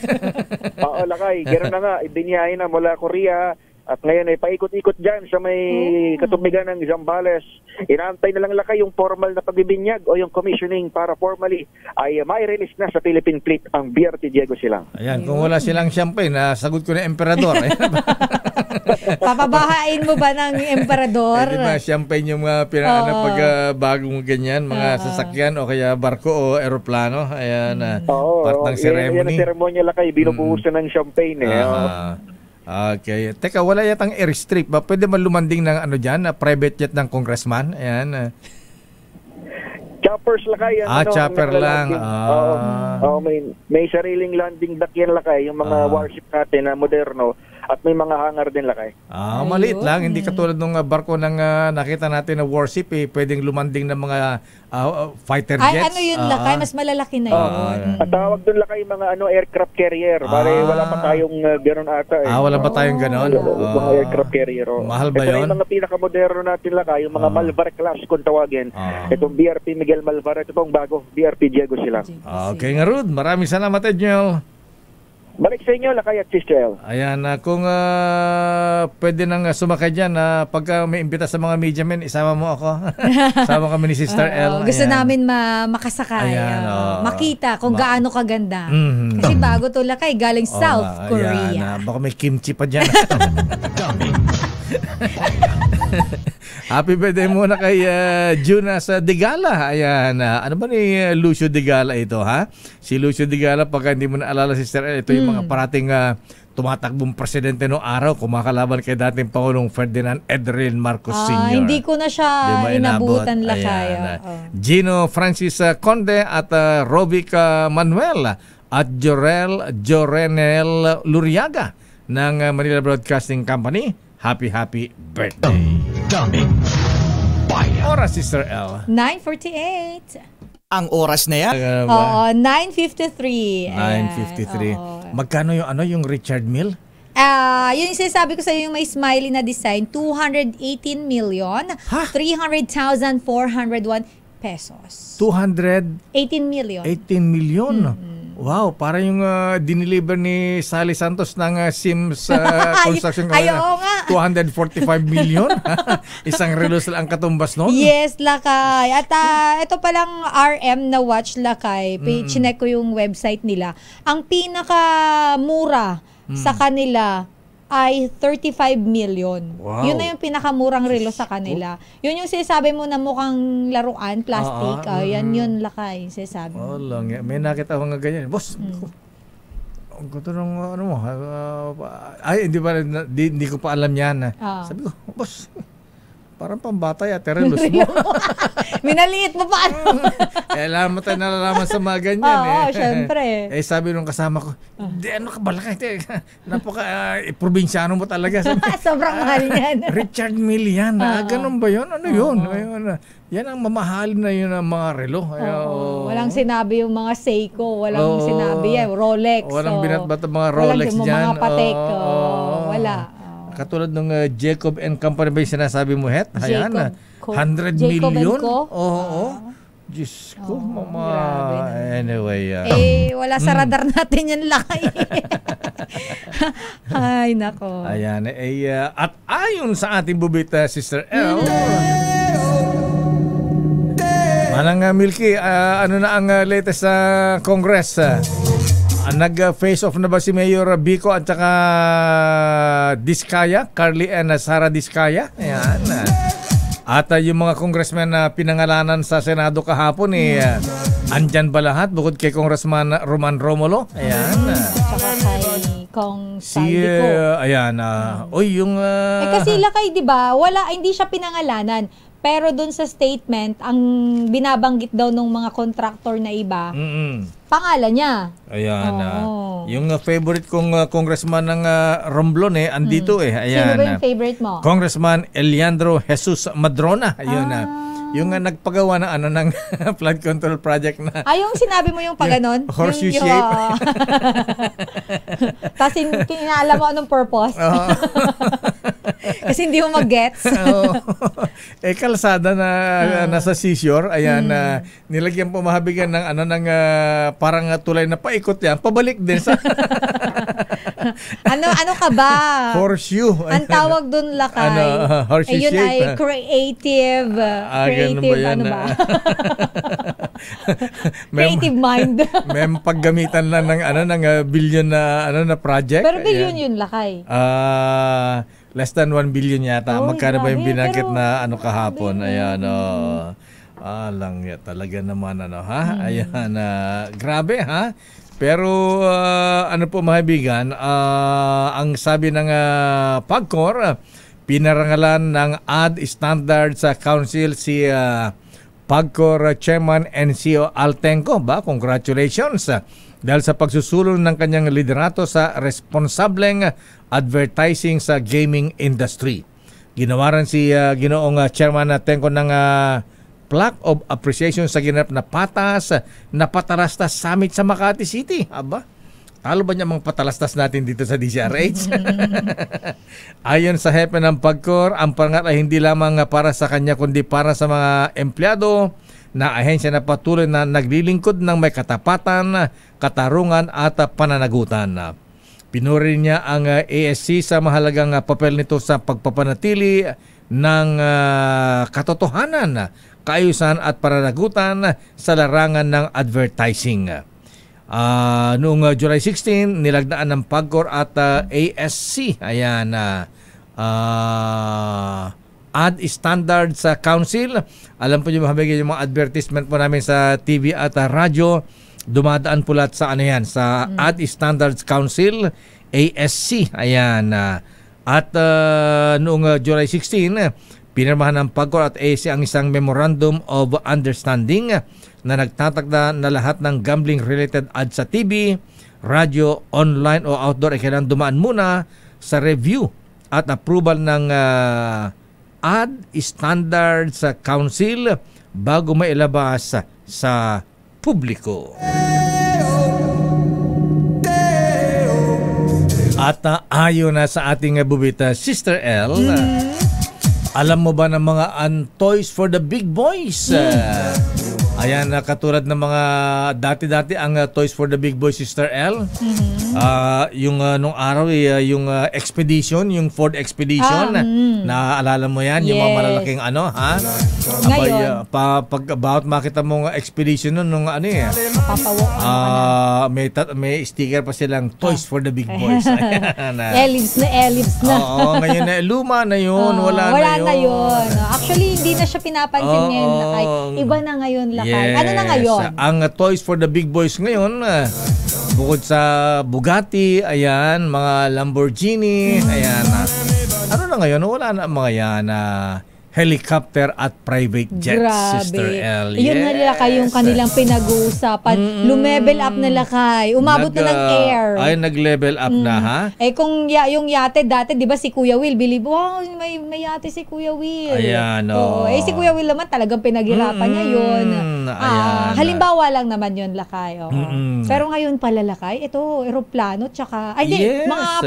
Oo, Lakay. Ganoon na nga. Ibiniyahe na mula Korea. At ngayon ay paikot-ikot dyan sa may katubigan ng Zambales. Inaantay na lang, Lakay, yung formal na pagbibinyag o yung commissioning para formally ay mai-release na sa Philippine Fleet ang BRP Diego Silang. Ayan, kung wala silang champagne, nasagot ko na Emperador. Papabahain mo ba ng Emperador? Di ba, champagne yung mga pag bagong ganyan, mga sasakyan o kaya barko o aeroplano. Ayan, part ng ceremony. Yan ang seremonya, Lakay, binubuhusan ng champagne. Okay. Teka, wala yatang airstrip ba? Pwede man lumanding ng dyan, private jet ng congressman? Ayan. Choppers, Lakay. Chopper lang. May sariling landing deck yan, Lakay. Yung mga warship natin na moderno. At may mga hangar din, Lakay. Maliit lang. Hindi katulad ng barko ng nakita natin na warship. Pwedeng lumanding ng mga fighter jets. Ay, ano yun, Lakay? Mas malalaki na yun. At tawag doon, Lakay, mga aircraft carrier. Wala pa tayong gano'n ata. Wala pa tayong gano'n? Mga aircraft carrier. Mahal ba yun? Ito yung mga pinakamoderno natin, Lakay. Yung mga Malvar class, kung tawagin. Itong BRP Miguel Malvar. Ito pong bago, BRP Diego Silang. Okay nga, Rud. Maraming salamat, Edniel. Balik sa inyo, Lakay at Sister El. Ayan, kung pwede nang sumakay dyan, pagka may imbita sa mga media men, isama mo ako. Sama kami ni Sister El. Gusto namin makasakay. Makita kung gaano kaganda. Kasi bago to, Lakay, galing South Korea. Baka may kimchi pa dyan. Happy birthday muna kay Jonas Digala. Ayan, ano ba ni Lucio Digala ito, ha? Si Lucio Digala, pagka hindi mo naalala, Sister El, ito yung mga parating tumatakbong presidente noong araw, kumakalaban kay dating Pangulong Ferdinand Edril Marcos Sr. Hindi ko na siya Di ba inabot? inabutan lakay. Ayan. Gino Francis Conde at Rovic Manuel at Jorenel Luriaga ng Manila Broadcasting Company. Happy birthday. Oras, Sister L. 9:48. Ang oras na yan? Oo, 9:53. 9:53. Magkano yung Richard Mille? Yun yung sinasabi ko sa iyo, yung may smiley na design, 218,300,401 pesos. 18 million. Wow, para yung dineliver ni Sally Santos ng Sims Construction Ay, oo nga. 245 million. Isang relos lang ang katumbas noon. Yes, lakay. At ito palang RM na watch, lakay. Chinek ko yung website nila. Ang pinakamura sa kanila ay 35 million. Wow. Yun na yung pinakamurang relo sa kanila. Yun yung sinasabi mo na mukhang laruan, plastic. Yan yun, lakay. Sinasabi mo. Lang. May nakita ko nga ganyan. Boss, ang gusto ng ano mo. Ay, hindi ko pa alam yan. Sabi ko, boss, parang pambata yata relos mo. Minaliit mo pa. Alam mo tayo nalalaman sa mga ganyan. Oo, syempre. Sabi nung kasama ko, ano ka balakay? Probinsyano mo talaga. Sobrang mahal yan. Richard Mille yan. Ganun ba yun? Ano yun? Yan ang mamahalin na yun ang mga relo. Walang sinabi yung mga Seiko. Walang sinabi yan. Rolex. Walang binatbat ang mga Rolex dyan. Mga Patek. Wala. Katulad ng Jacob and Company ba yung sinasabi mo, Het? Ayan, 100 Jacob million? Oo. Diyos ko, mama. Anyway. Wala sa radar natin yan, lakay. Ay, nako. Ayan. At ayon sa ating bubita, Sister L, manang Milky, ano na ang latest sa Congress? Nag-face off na ba si Mayor Bico at saka Diskaya, Carly and Sara Diskaya? Ayan. At yung mga congressmen na pinangalanan sa Senado kahapon, andyan ba lahat bukod kay Congressman Roman Romulo? Ayan. Saka kay Kong Saldico. Ayan. Yung... kasi lakay, di ba? Hindi siya pinangalanan. Pero dun sa statement, ang binabanggit daw ng mga contractor na iba, pangalan niya. Ayan. Yung favorite kong congressman ng Romblon andito Ayan. Sino ba yung favorite mo? Congressman Eliandro Jesus Madrona. Ayun yung nagpagawa ng ng flood control project na. Yung sinabi mo yung paganon? Horseshoe shape. Tapos kinaalam mo anong purpose. Kasi hindi mo mag-gets. Kalsada na nasa seashore, ayan, nilagyan po mahabigan ng ng parang tulay na paikot yan, pabalik din sa ano ka ba? Horseshoe. Ang tawag doon, lakay. Horseshoe yun shape. Ay creative. Creative, ano ba? Creative mind. May paggamitan lang ng billion na project. Pero billion yun, lakay. Less than 1 billion yata. Magkano ba yung binanggit na kahapon? Ayan, lang talaga naman ha? Ayan, grabe ha? Pero ano po mga kaibigan, ang sabi ng PAGCOR, pinarangalan ng AD Standards Council si PAGCOR Chairman and CEO Altenco. Congratulations dahil sa pagsusulong ng kanyang liderato sa responsableng advertising sa gaming industry. Ginawaran si Ginoong Chairman Altenco ng Plaque of Appreciation sa ginanap na patas na patalastas summit sa Makati City. Talo ba niya mga patalastas natin dito sa DZRH? Ayon sa hepe ng PAGCOR, ang parangal ay hindi lamang para sa kanya kundi para sa mga empleyado na ahensya na patuloy na naglilingkod ng may katapatan, katarungan at pananagutan. Pinuri niya ang ASC sa mahalagang papel nito sa pagpapanatili ng katotohanan, kaayusan at pananagutan sa larangan ng advertising. Noong July 16, nilagdaan ng PAGCOR at ASC. Ayan, Ad Standards Council. Alam po niyo, mahabigyan yung mga advertisement po namin sa TV at radyo. dumadaan po lahat sa ano yan, sa Ad Standards Council, ASC. Ayan. At noong July 16, pinirmahan ng PAGCOR at ASC ang isang Memorandum of Understanding na nagtatakda na lahat ng gambling-related ads sa TV, radyo, online o outdoor ay kailangan dumaan muna sa review at approval ng Ad Standards Council bago mailabas sa publiko. At ayon na sa ating bubita, Sister L, alam mo ba ng mga toys for the big boys? Ayan, katulad ng mga dati-dati ang Toys for the Big Boys, Sister L. Yung nung araw, yung Expedition, yung Ford Expedition, naaalala mo yan? Yung mga malalaking ano, ha? Abay, pag about makita mong Expedition nun, nung ano may sticker pa silang Toys for the Big Boys. Ellipse na. Oo, ngayon na, luma na yun, wala na yun. Actually, hindi na siya pinapansin ngayon, Lakay. Iba na ngayon, Lakay. Yes. Ano na ngayon? Ang Toys for the Big Boys ngayon, bukod sa Bugatti, ayan, mga Lamborghini, ayan. Ano na ngayon? Wala na mga yan. Helicopter at private jets, Grabe. Sister L. Yun na nila kayong kanilang pinag-uusapan. Lumevel up na lakay. Umabot na ng air. Ay, nag-level up na, ha? Kung yung yate dati, di ba si Kuya Will, believe, wow, may yate si Kuya Will. Ayan, si Kuya Will naman talagang pinaghirapan niya yun. Halimbawa lang naman yun, lakay. Pero ngayon pala, lakay, ito, eroplano, tsaka, mga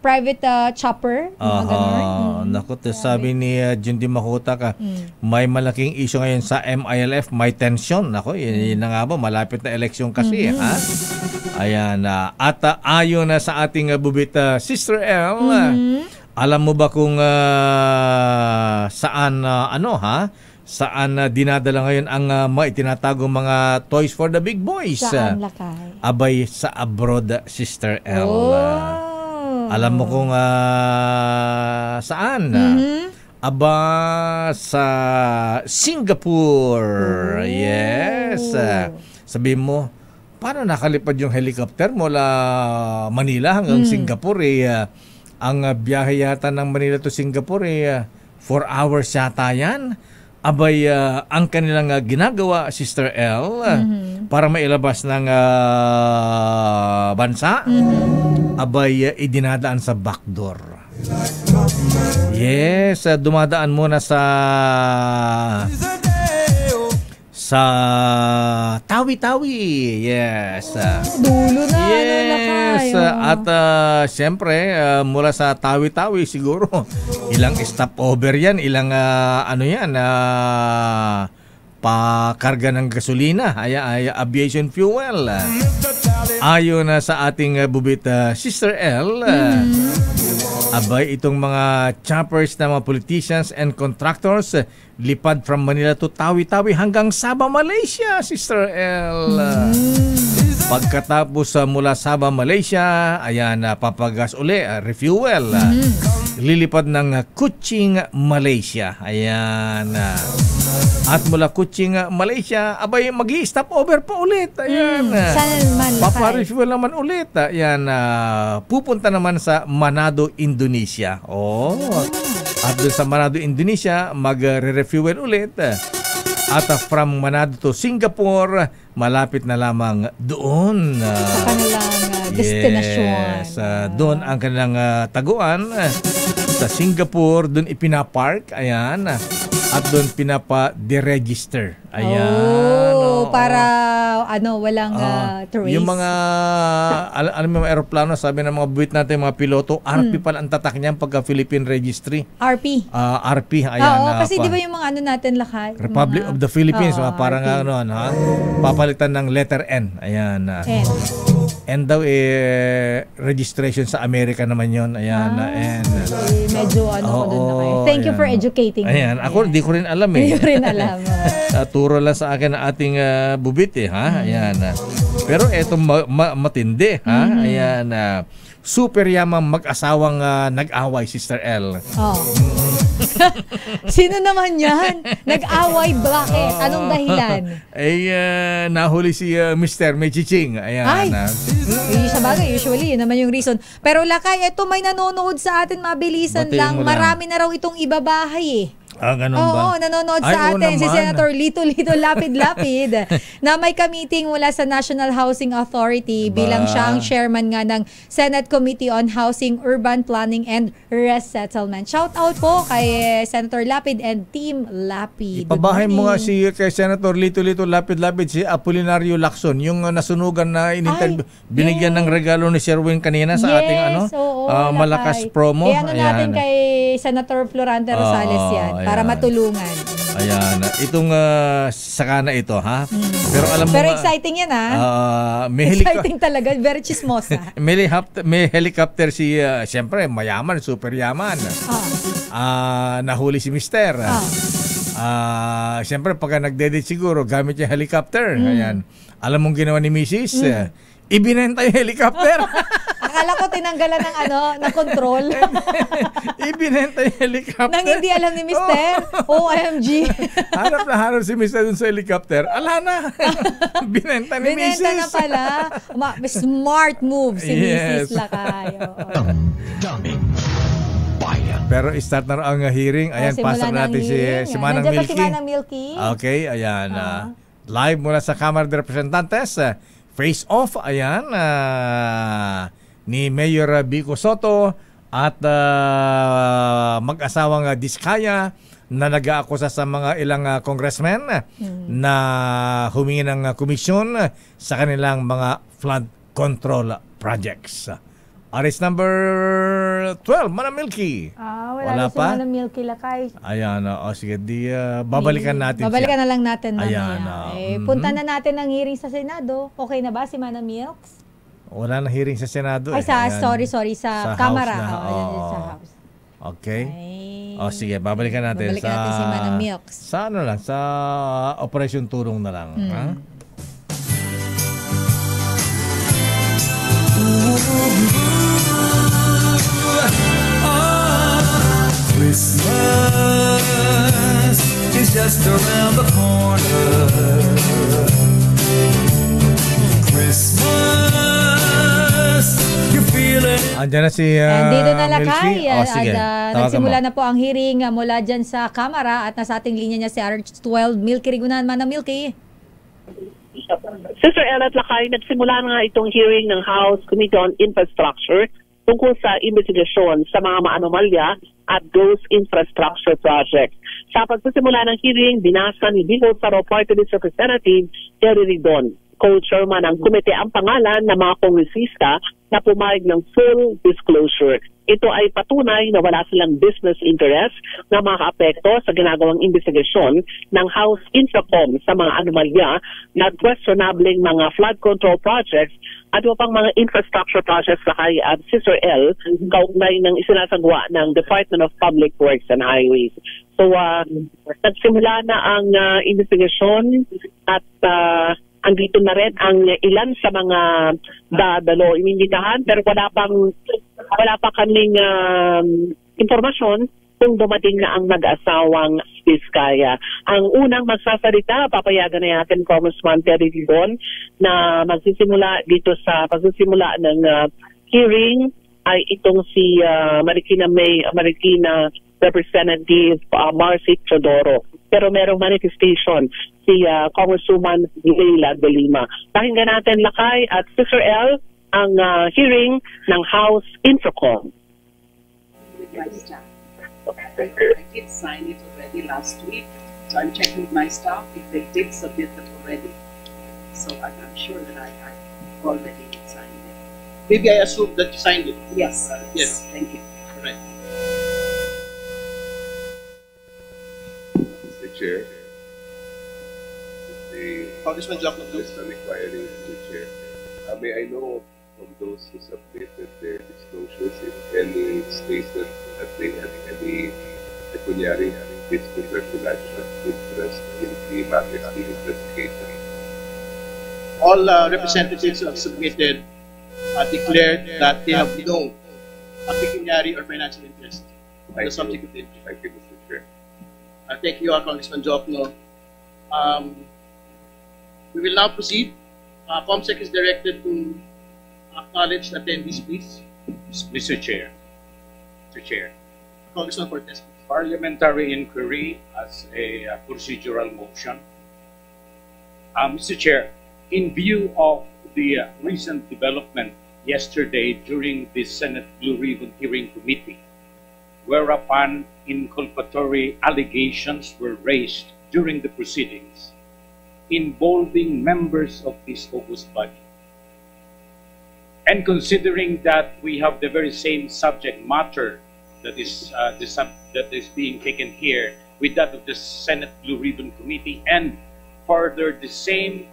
private chopper. Mga ganun. Naku, sabi ni Jundi Mahuta ka, may malaking issue ngayon sa MILF, may tension. Naku, yun na nga ba, malapit na eleksyon kasi, ha? Ayan, at ayon na sa ating bubita, Sister L, alam mo ba kung saan, saan dinadala ngayon ang maitinatagong mga Toys for the Big Boys? Saan, lakay? Abay, sa abroad, Sister L. Alam mo kung saan? Aba, sa Singapore. Yes. Sabihin mo, paano nakalipad yung helicopter mula Manila hanggang Singapore? Ang biyahe yata ng Manila to Singapore, 4 hours yata yan. Abay, ang kanilang ginagawa, Sister L, para mailabas ng bansa, abay, idinadaan sa backdoor. Yes, dumadaan muna sa Tawi-Tawi. Yes. Dulo na. Yes. At siyempre, mula sa Tawi-Tawi siguro, ilang stopover yan, ilang pakarga ng gasolina, ay aviation fuel. Ayon sa ating bubita, Sister L, abay, itong mga choppers na mga politicians and contractors lipad from Manila to Tawi-Tawi hanggang Sabah, Malaysia, Sister L. Pagkatapos mula Sabah, Malaysia, ayan, papagas uli, refuel. Lilipad ng Kuching, Malaysia. Ayan. At mula Kuching, Malaysia, abay, mag-i-stop over pa ulit. Ayan. Papa-refuel naman ulit. Ayan. Pupunta naman sa Manado, Indonesia. At doon sa Manado, Indonesia, mag-refuel ulit. At from Manado to Singapore, malapit na lamang doon. Sa kanilang destinasyon. Yes. Doon ang kanilang taguan. Sa Singapore, doon ipinapark. Ayan. At doon pinapa-deregister. Ayan. Para walang trace. Yung mga alam mo, aeroplano, sabi ng mga buwit natin, mga piloto, RP pala ang tatak niyan pagka Philippine Registry. RP. RP. Ayan. Kasi di ba yung mga natin, lakay? Republic of the Philippines. Parang papalitan ng letter N. Ayan. N daw registration sa Amerika naman yon. Ayan. N. Medyo ko doon na kayo. Thank you for educating me. Ayan. Ako, di ko rin alam eh. Hindi ko rin alam. Turo lang sa akin ang ating bubit ha. Ayan. Pero eto matindi ha. Ayan. Super yamang mag-asawang nag-away, Sister L. Sino naman yan? Nag-away, bakit? Anong dahilan? Nahuli si Mr. Mechiching. Ayan. Ay, sa bagay, usually, yun naman yung reason. Pero Lakay, eto may nanonood sa atin, mabilisan Batiin lang. mo lang. Marami na raw itong ibabahay Ganun ba? Oo, nanonood Ay, sa oo atin si naman. Senator Lito Lapid-Lapid na may ka-meeting mula sa National Housing Authority bilang siya ang chairman nga ng Senate Committee on Housing, Urban Planning and Resettlement. Shout out po kay Senator Lapid and Team Lapid. Pabahay mo nga kay Senator Lito Lapid-Lapid si Apolinario Lacson, yung nasunugan na binigyan ng regalo ni Sherwin kanina sa ating malakas promo. Ano natin kay Senator Florante Rosales yan para matulungan. Ayan. Itong saka na ito, ha? Pero alam mo Pero exciting yan, ha? Exciting talaga. Very chismosa. May helicopter si, siyempre, mayaman, super yaman. Nahuli si Mister. Siyempre, pagka nagdedate siguro, gamit yung helicopter. Ayan. Alam mong ginawa ni Mrs. Ibinenta yung helicopter. Akala ko tinanggalan ng ng control. Ibinenta yung helicopter. Nang hindi alam ni Mister. OMG. Harap na harap si Mister dun sa helicopter. Ala na. Binenta ni Mrs. Binenta na pala. Smart move si Mrs. Lakay. Pero start na ang hearing. Ayan, pasok natin si Manang Nandiyan Milky. pa si Manang Milky. Okay, ayan. Live mula sa Kamara de Representantes. Face off, ayan. Ni Mayor Vico Soto at mag-asawang Diskaya na nag-aakusa sa mga ilang congressmen na humingi ng komisyon sa kanilang mga flood control projects. Arrest number 12, Manang Milky. Wala pa? Si Manang Milky Lakay. Ayan, sige, babalikan natin babalikan siya. na lang natin Ayan, mamaya. Punta na natin ang hearing sa Senado. Okay na ba si Manang Milks? Wala na hearing sa Senado. Sorry, sa Kamara. House na. Sa House. Okay. Sige, babalikan natin babalikan natin si Manang Milks. Sa lang, sa Operation Tulong na lang. Ha? Christmas is just around the corner. Christmas, you feel it. Andiyan na si Andito na Lakay. Sige, nagsimula na po ang hearing mula dyan sa Kamara at nasa ating linya niya si RH12 Milky Rigunan. Manang Milky. Sister Ella at Lakay, nagsimula na nga itong hearing ng House Committee on Infrastructure tungkol sa investigasyon sa mga maanomalya at ghost infrastructure projects. Sa pagsisimula ng hearing, binasa ni Bicol Saro Party List Representative Terry Ridon, co-chairman ng komite, ang pangalan ng mga kongresista na pumayag ng full disclosure. Ito ay patunay na wala silang business interest na makaapekto sa ginagawang investigasyon ng House Infracom sa mga anomalya na questionableng mga flood control projects at pang mga infrastructure projects sa kay at Sister L, kaugnay ng isinasagawa ng Department of Public Works and Highways. So, nagsimula na ang investigasyon at andito na rin ang ilan sa mga dadalo inimbitahan pero wala pa kaming impormasyon kung dumating na ang mag-asawang Diskaya. Ang unang magsasalita, papayagan na natin Congressman Terry Ridon na magsisimula dito sa pagsisimula ng hearing ay itong si Marikina Representative Marcy Chodoro. Pero merong manifestation si Congresswoman Leila de Lima. Pakinggan natin Lakay at Sister L ang hearing ng House Infracom. I did sign it already last week, so I'm checking with my staff if they did submit them already. So I'm sure that I already signed it. Maybe I assume that you signed it. Yes. Yes. Thank you. All right. Mr. Chair, Congressman Jacob just an inquiry, Mr. Chair. May I know from those who submitted their disclosures if any stated that they had any pecuniary business or financial interest in the matters being investigated? All representatives who have submitted declared that they have no pecuniary or financial interest on the subject of the interview. Thank you, Mr. Chair. Thank you, Congressman Jokno. We will now proceed. COMSEC is directed to acknowledge the attendees, please. Mr. Chair. Mr. Chair. Congressman Cortez. Parliamentary inquiry as a procedural motion. Mr. Chair, in view of the recent development yesterday during the Senate Blue Ribbon Hearing Committee, whereupon inculpatory allegations were raised during the proceedings involving members of this august body, and considering that we have the very same subject matter that is being taken here with that of the Senate Blue Ribbon Committee, and further the same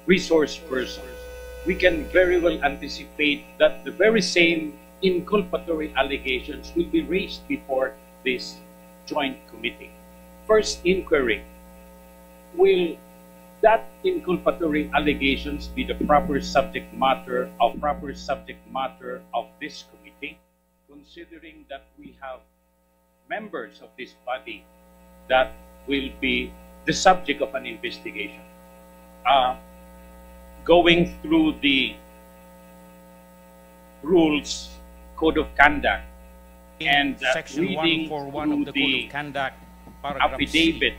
resource persons, we can very well anticipate that the very same inculpatory allegations will be raised before this joint committee. First inquiry, will that inculpatory allegations be the proper subject matter of this committee, considering that we have members of this body that will be the subject of an investigation? Going through the rules, code of conduct, and Section reading 141 through of the Code of Conduct, paragraph affidavit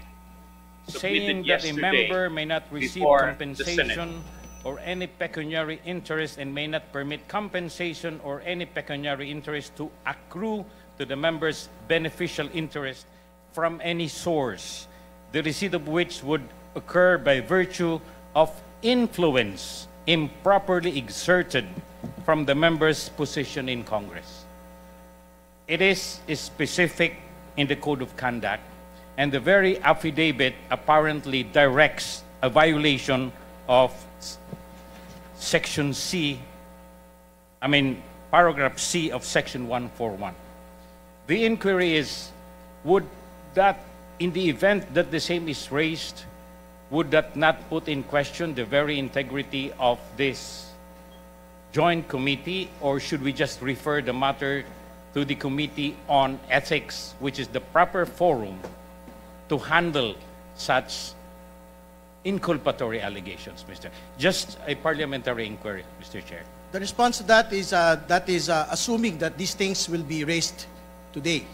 C, saying that a member may not receive before the compensation or any pecuniary interest and may not permit compensation or any pecuniary interest to accrue to the member's beneficial interest from any source, the receipt of which would occur by virtue of influence improperly exerted from the member's position in Congress. It is specific in the Code of Conduct, and the very affidavit apparently directs a violation of Section C, paragraph C of Section 141. The inquiry is, would that, in the event that the same is raised, would that not put in question the very integrity of this joint committee, or should we just refer the matter to the Committee on Ethics, which is the proper forum to handle such inculpatory allegations, Mr. Just a parliamentary inquiry, Mr. Chair. The response to that is assuming that these things will be raised today.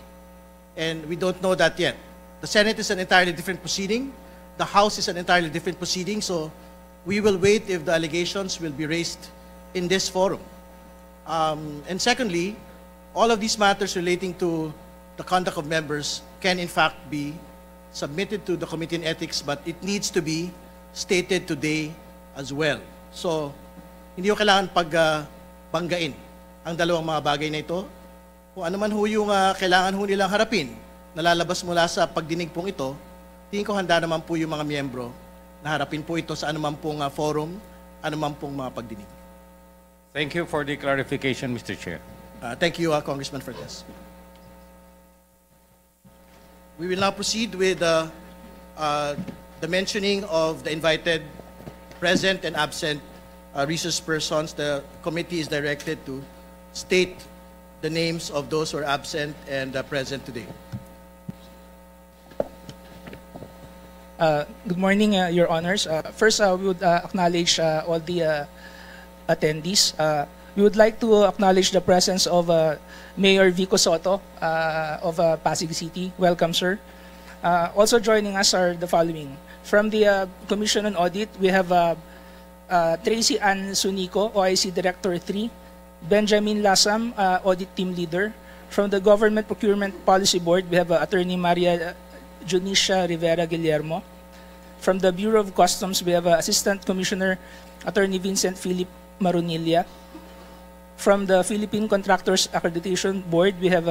And we don't know that yet. The Senate is an entirely different proceeding. The House is an entirely different proceeding. So we will wait if the allegations will be raised in this forum. And secondly, all of these matters relating to the conduct of members can in fact be submitted to the Committee on Ethics, but it needs to be stated today as well. So, hindi ko kailangan pagbanggain ang dalawang mga bagay na ito. Kung ano man ho yung kailangan ho nilang harapin, nalalabas mula sa pagdinig pong ito, tingin ko handa naman po yung mga miyembro na harapin po ito sa anuman pong forum, anuman pong mga pagdinig. Thank you for the clarification, Mr. Chair. Thank you, Congressman Fergues. We will now proceed with the mentioning of the invited present and absent resource persons. The committee is directed to state the names of those who are absent and present today. Good morning, Your Honors. First, we would acknowledge all the attendees. We would like to acknowledge the presence of Mayor Vico Soto of Pasig City. Welcome, sir. Also joining us are the following. From the Commission on Audit, we have Tracy Ann Sunico, OIC Director 3, Benjamin Lasam, Audit Team Leader. From the Government Procurement Policy Board, we have Attorney Maria Junicia Rivera Guillermo. From the Bureau of Customs, we have Assistant Commissioner Attorney Vincent Philip Marunilla. From the Philippine Contractors Accreditation Board, we have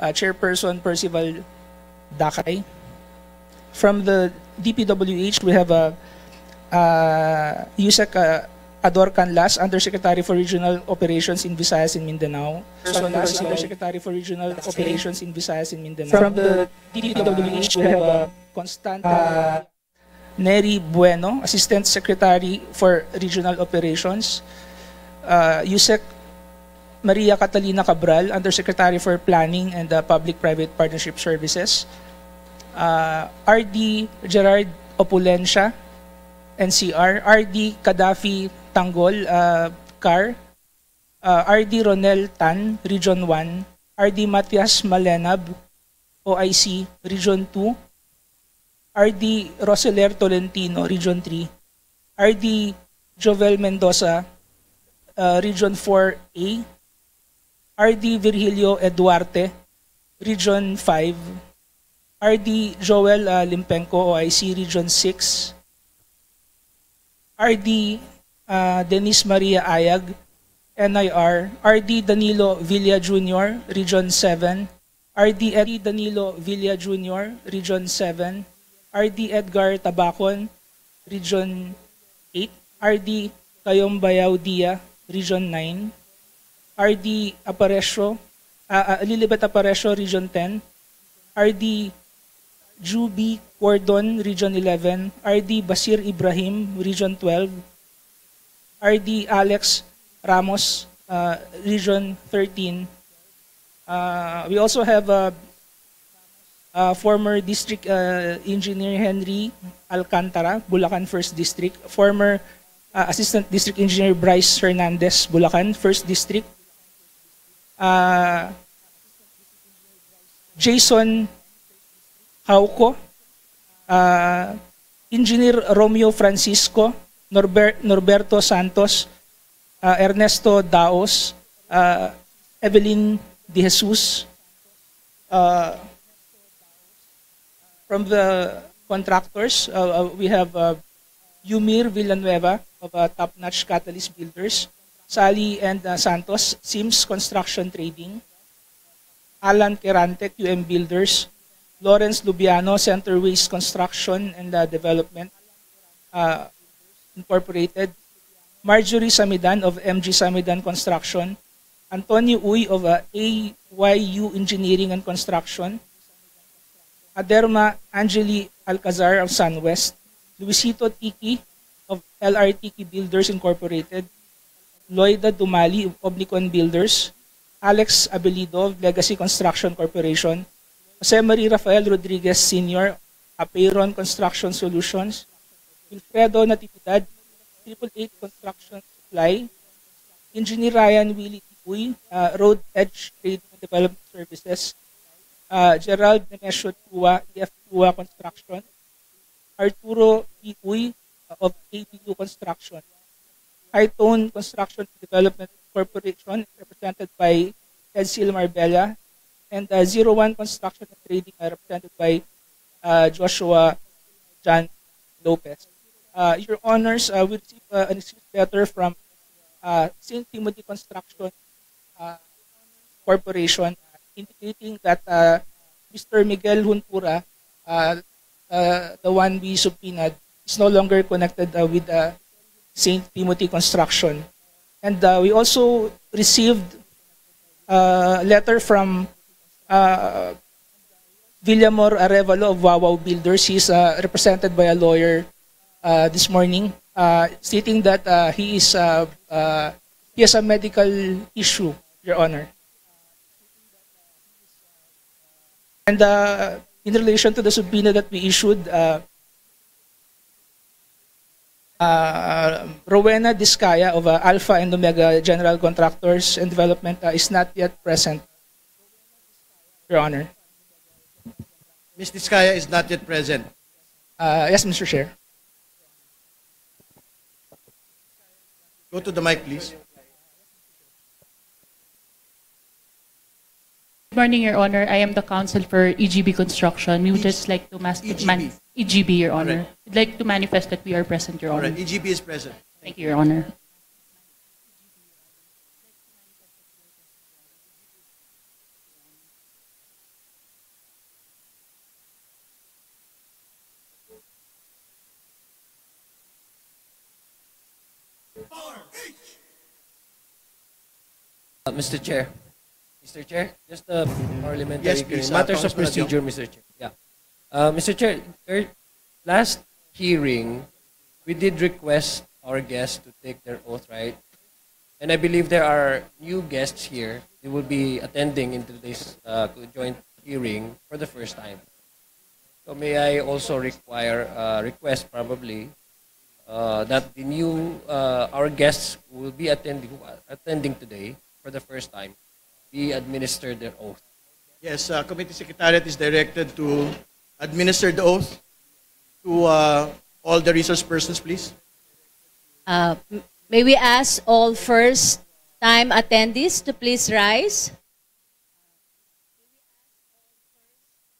Chairperson Percival Dakay. From the DPWH, we have Yusek Ador Canlas, Undersecretary for Regional Operations in Visayas and Mindanao. Undersecretary for Regional Operations in Visayas and Mindanao. From the DPWH, we have Constanta Neri Bueno, Assistant Secretary for Regional Operations. Yusek Maria Catalina Cabral, Undersecretary for Planning and Public-Private Partnership Services. RD Gerard Opulencia, NCR. RD Kadafi Tanggol, CAR. RD Ronel Tan, Region 1. RD Matias Malenab, OIC, Region 2. RD Roseler Tolentino, Region 3. RD Jovel Mendoza, Region 4A. RD Virgilio Eduarte, Region 5. RD Joel Limpenko, OIC, Region 6. RD Denise Maria Ayag, NIR. RD Danilo Villa Jr., Region 7. RD Eddie Danilo Villa Jr., Region 7. RD Edgar Tabacon, Region 8. RD Kayombayao Dia, Region 9. RD Aparesio, Lilibet Aparesio, Region 10. RD Juby Cordon, Region 11. RD Basir Ibrahim, Region 12. RD Alex Ramos, Region 13. We also have former District Engineer Henry Alcantara, Bulacan 1st District. Former Assistant District Engineer Bryce Hernandez, Bulacan 1st District. Jason Hauco, Engineer Romeo Francisco, Norberto Santos, Ernesto Daos, Evelyn De Jesus. From the contractors, we have Yumir Villanueva of Top Notch Catalyst Builders, Sally and Santos, Sims Construction Trading, Alan Querante, QM Builders, Lawrence Lubiano, Center Waste Construction and Development Incorporated, Marjorie Samidan of MG Samidan Construction, Antonio Uy of AYU Engineering and Construction, Aderma Angeli Alcazar of SunWest, Luisito Tiki of LR Tiki Builders Incorporated, Loida Dumali of Omnicon Builders, Alex Abelido of Legacy Construction Corporation, Jose Marie Rafael Rodriguez Sr. Apeiron Construction Solutions, Wilfredo Natividad, 888 Construction Supply, Engineer Ryan Willie Tipuy, Road Edge Trading and Development Services, Gerald Nemesio Tua, EF Tua Construction, Arturo Tipuy of ABU Construction, Hightone Construction Development Corporation, represented by Edsil Marbella, and 01 Construction and Trading, represented by Joshua John Lopez. Your Honors, we received a letter from St. Timothy Construction Corporation indicating that Mr. Miguel Huntura, the one we subpoenaed, is no longer connected with St. Timothy Construction. And we also received a letter from Villamor Arevalo of Wawaw Builders. He's represented by a lawyer this morning, stating that he has a medical issue, Your Honor. And in relation to the subpoena that we issued, Rowena Discaya of Alpha and Omega General Contractors and Development is not yet present, Your Honor. Ms. Discaya is not yet present. Yes, Mr. Chair. Go to the mic, please. Good morning, Your Honor. I am the counsel for EGB Construction. We would just like to EGB, Your Honor. Right. We'd like to manifest that we are present, Your Honor. All right, EGB is present. Thank you, Your Honor. Mr. Chair, just a parliamentary Yes, please, matters of Congressman procedure, Adjong. Mr. Chair. Yeah, Mr. Chair, last hearing we did request our guests to take their oath, right? And I believe there are new guests here. They will be attending into this joint hearing for the first time. So may I also request probably that the new our guests who will be attending today for the first time be administered their oath. Yes, Committee Secretariat is directed to administer the oath to all the resource persons, please. May we ask all first-time attendees to please rise?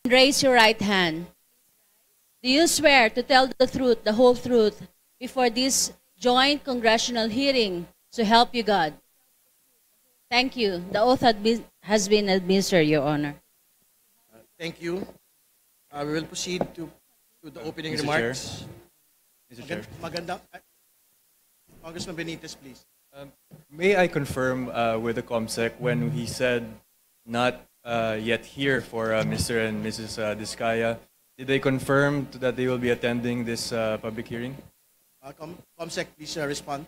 Raise your right hand. Do you swear to tell the truth, the whole truth, before this joint congressional hearing, so help you God? Thank you. The oath has been administered, Your Honor. Thank you. We will proceed to the opening Mr. remarks. Mr. Chair. Magandang. Congressman Benitez, please. May I confirm with the COMSEC when he said not yet here for Mr. and Mrs. Diskaya, did they confirm that they will be attending this public hearing? COMSEC, please respond.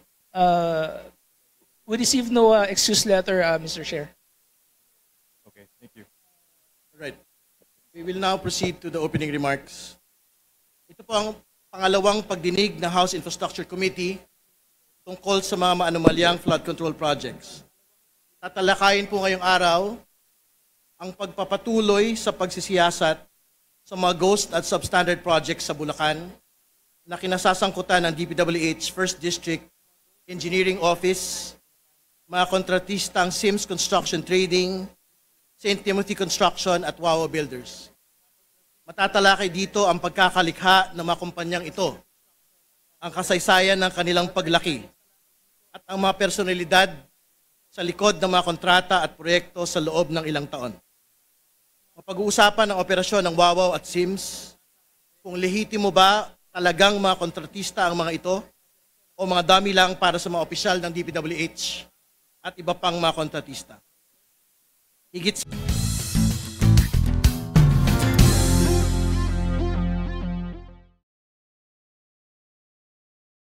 We received no excuse letter, Mr. Chair. Okay, thank you. All right. We will now proceed to the opening remarks. Ito po ang pangalawang pagdinig ng House Infrastructure Committee tungkol sa mga maanomalyang flood control projects. Tatalakayin po ngayong araw ang pagpapatuloy sa pagsisiyasat sa mga ghost at substandard projects sa Bulacan na kinasasangkutan ng DPWH 1st District Engineering Office, mga kontratistang Sims Construction Trading, St. Timothy Construction at Wawa Builders. Matatalakay dito ang pagkakalikha ng mga kumpanyang ito, ang kasaysayan ng kanilang paglaki, at ang mga personalidad sa likod ng mga kontrata at proyekto sa loob ng ilang taon. Mapag-uusapan ang operasyon ng Wawaw at Sims, kung lehitimo ba talagang mga kontratista ang mga ito o mga dami lang para sa mga opisyal ng DPWH at iba pang mga kontratista. Higit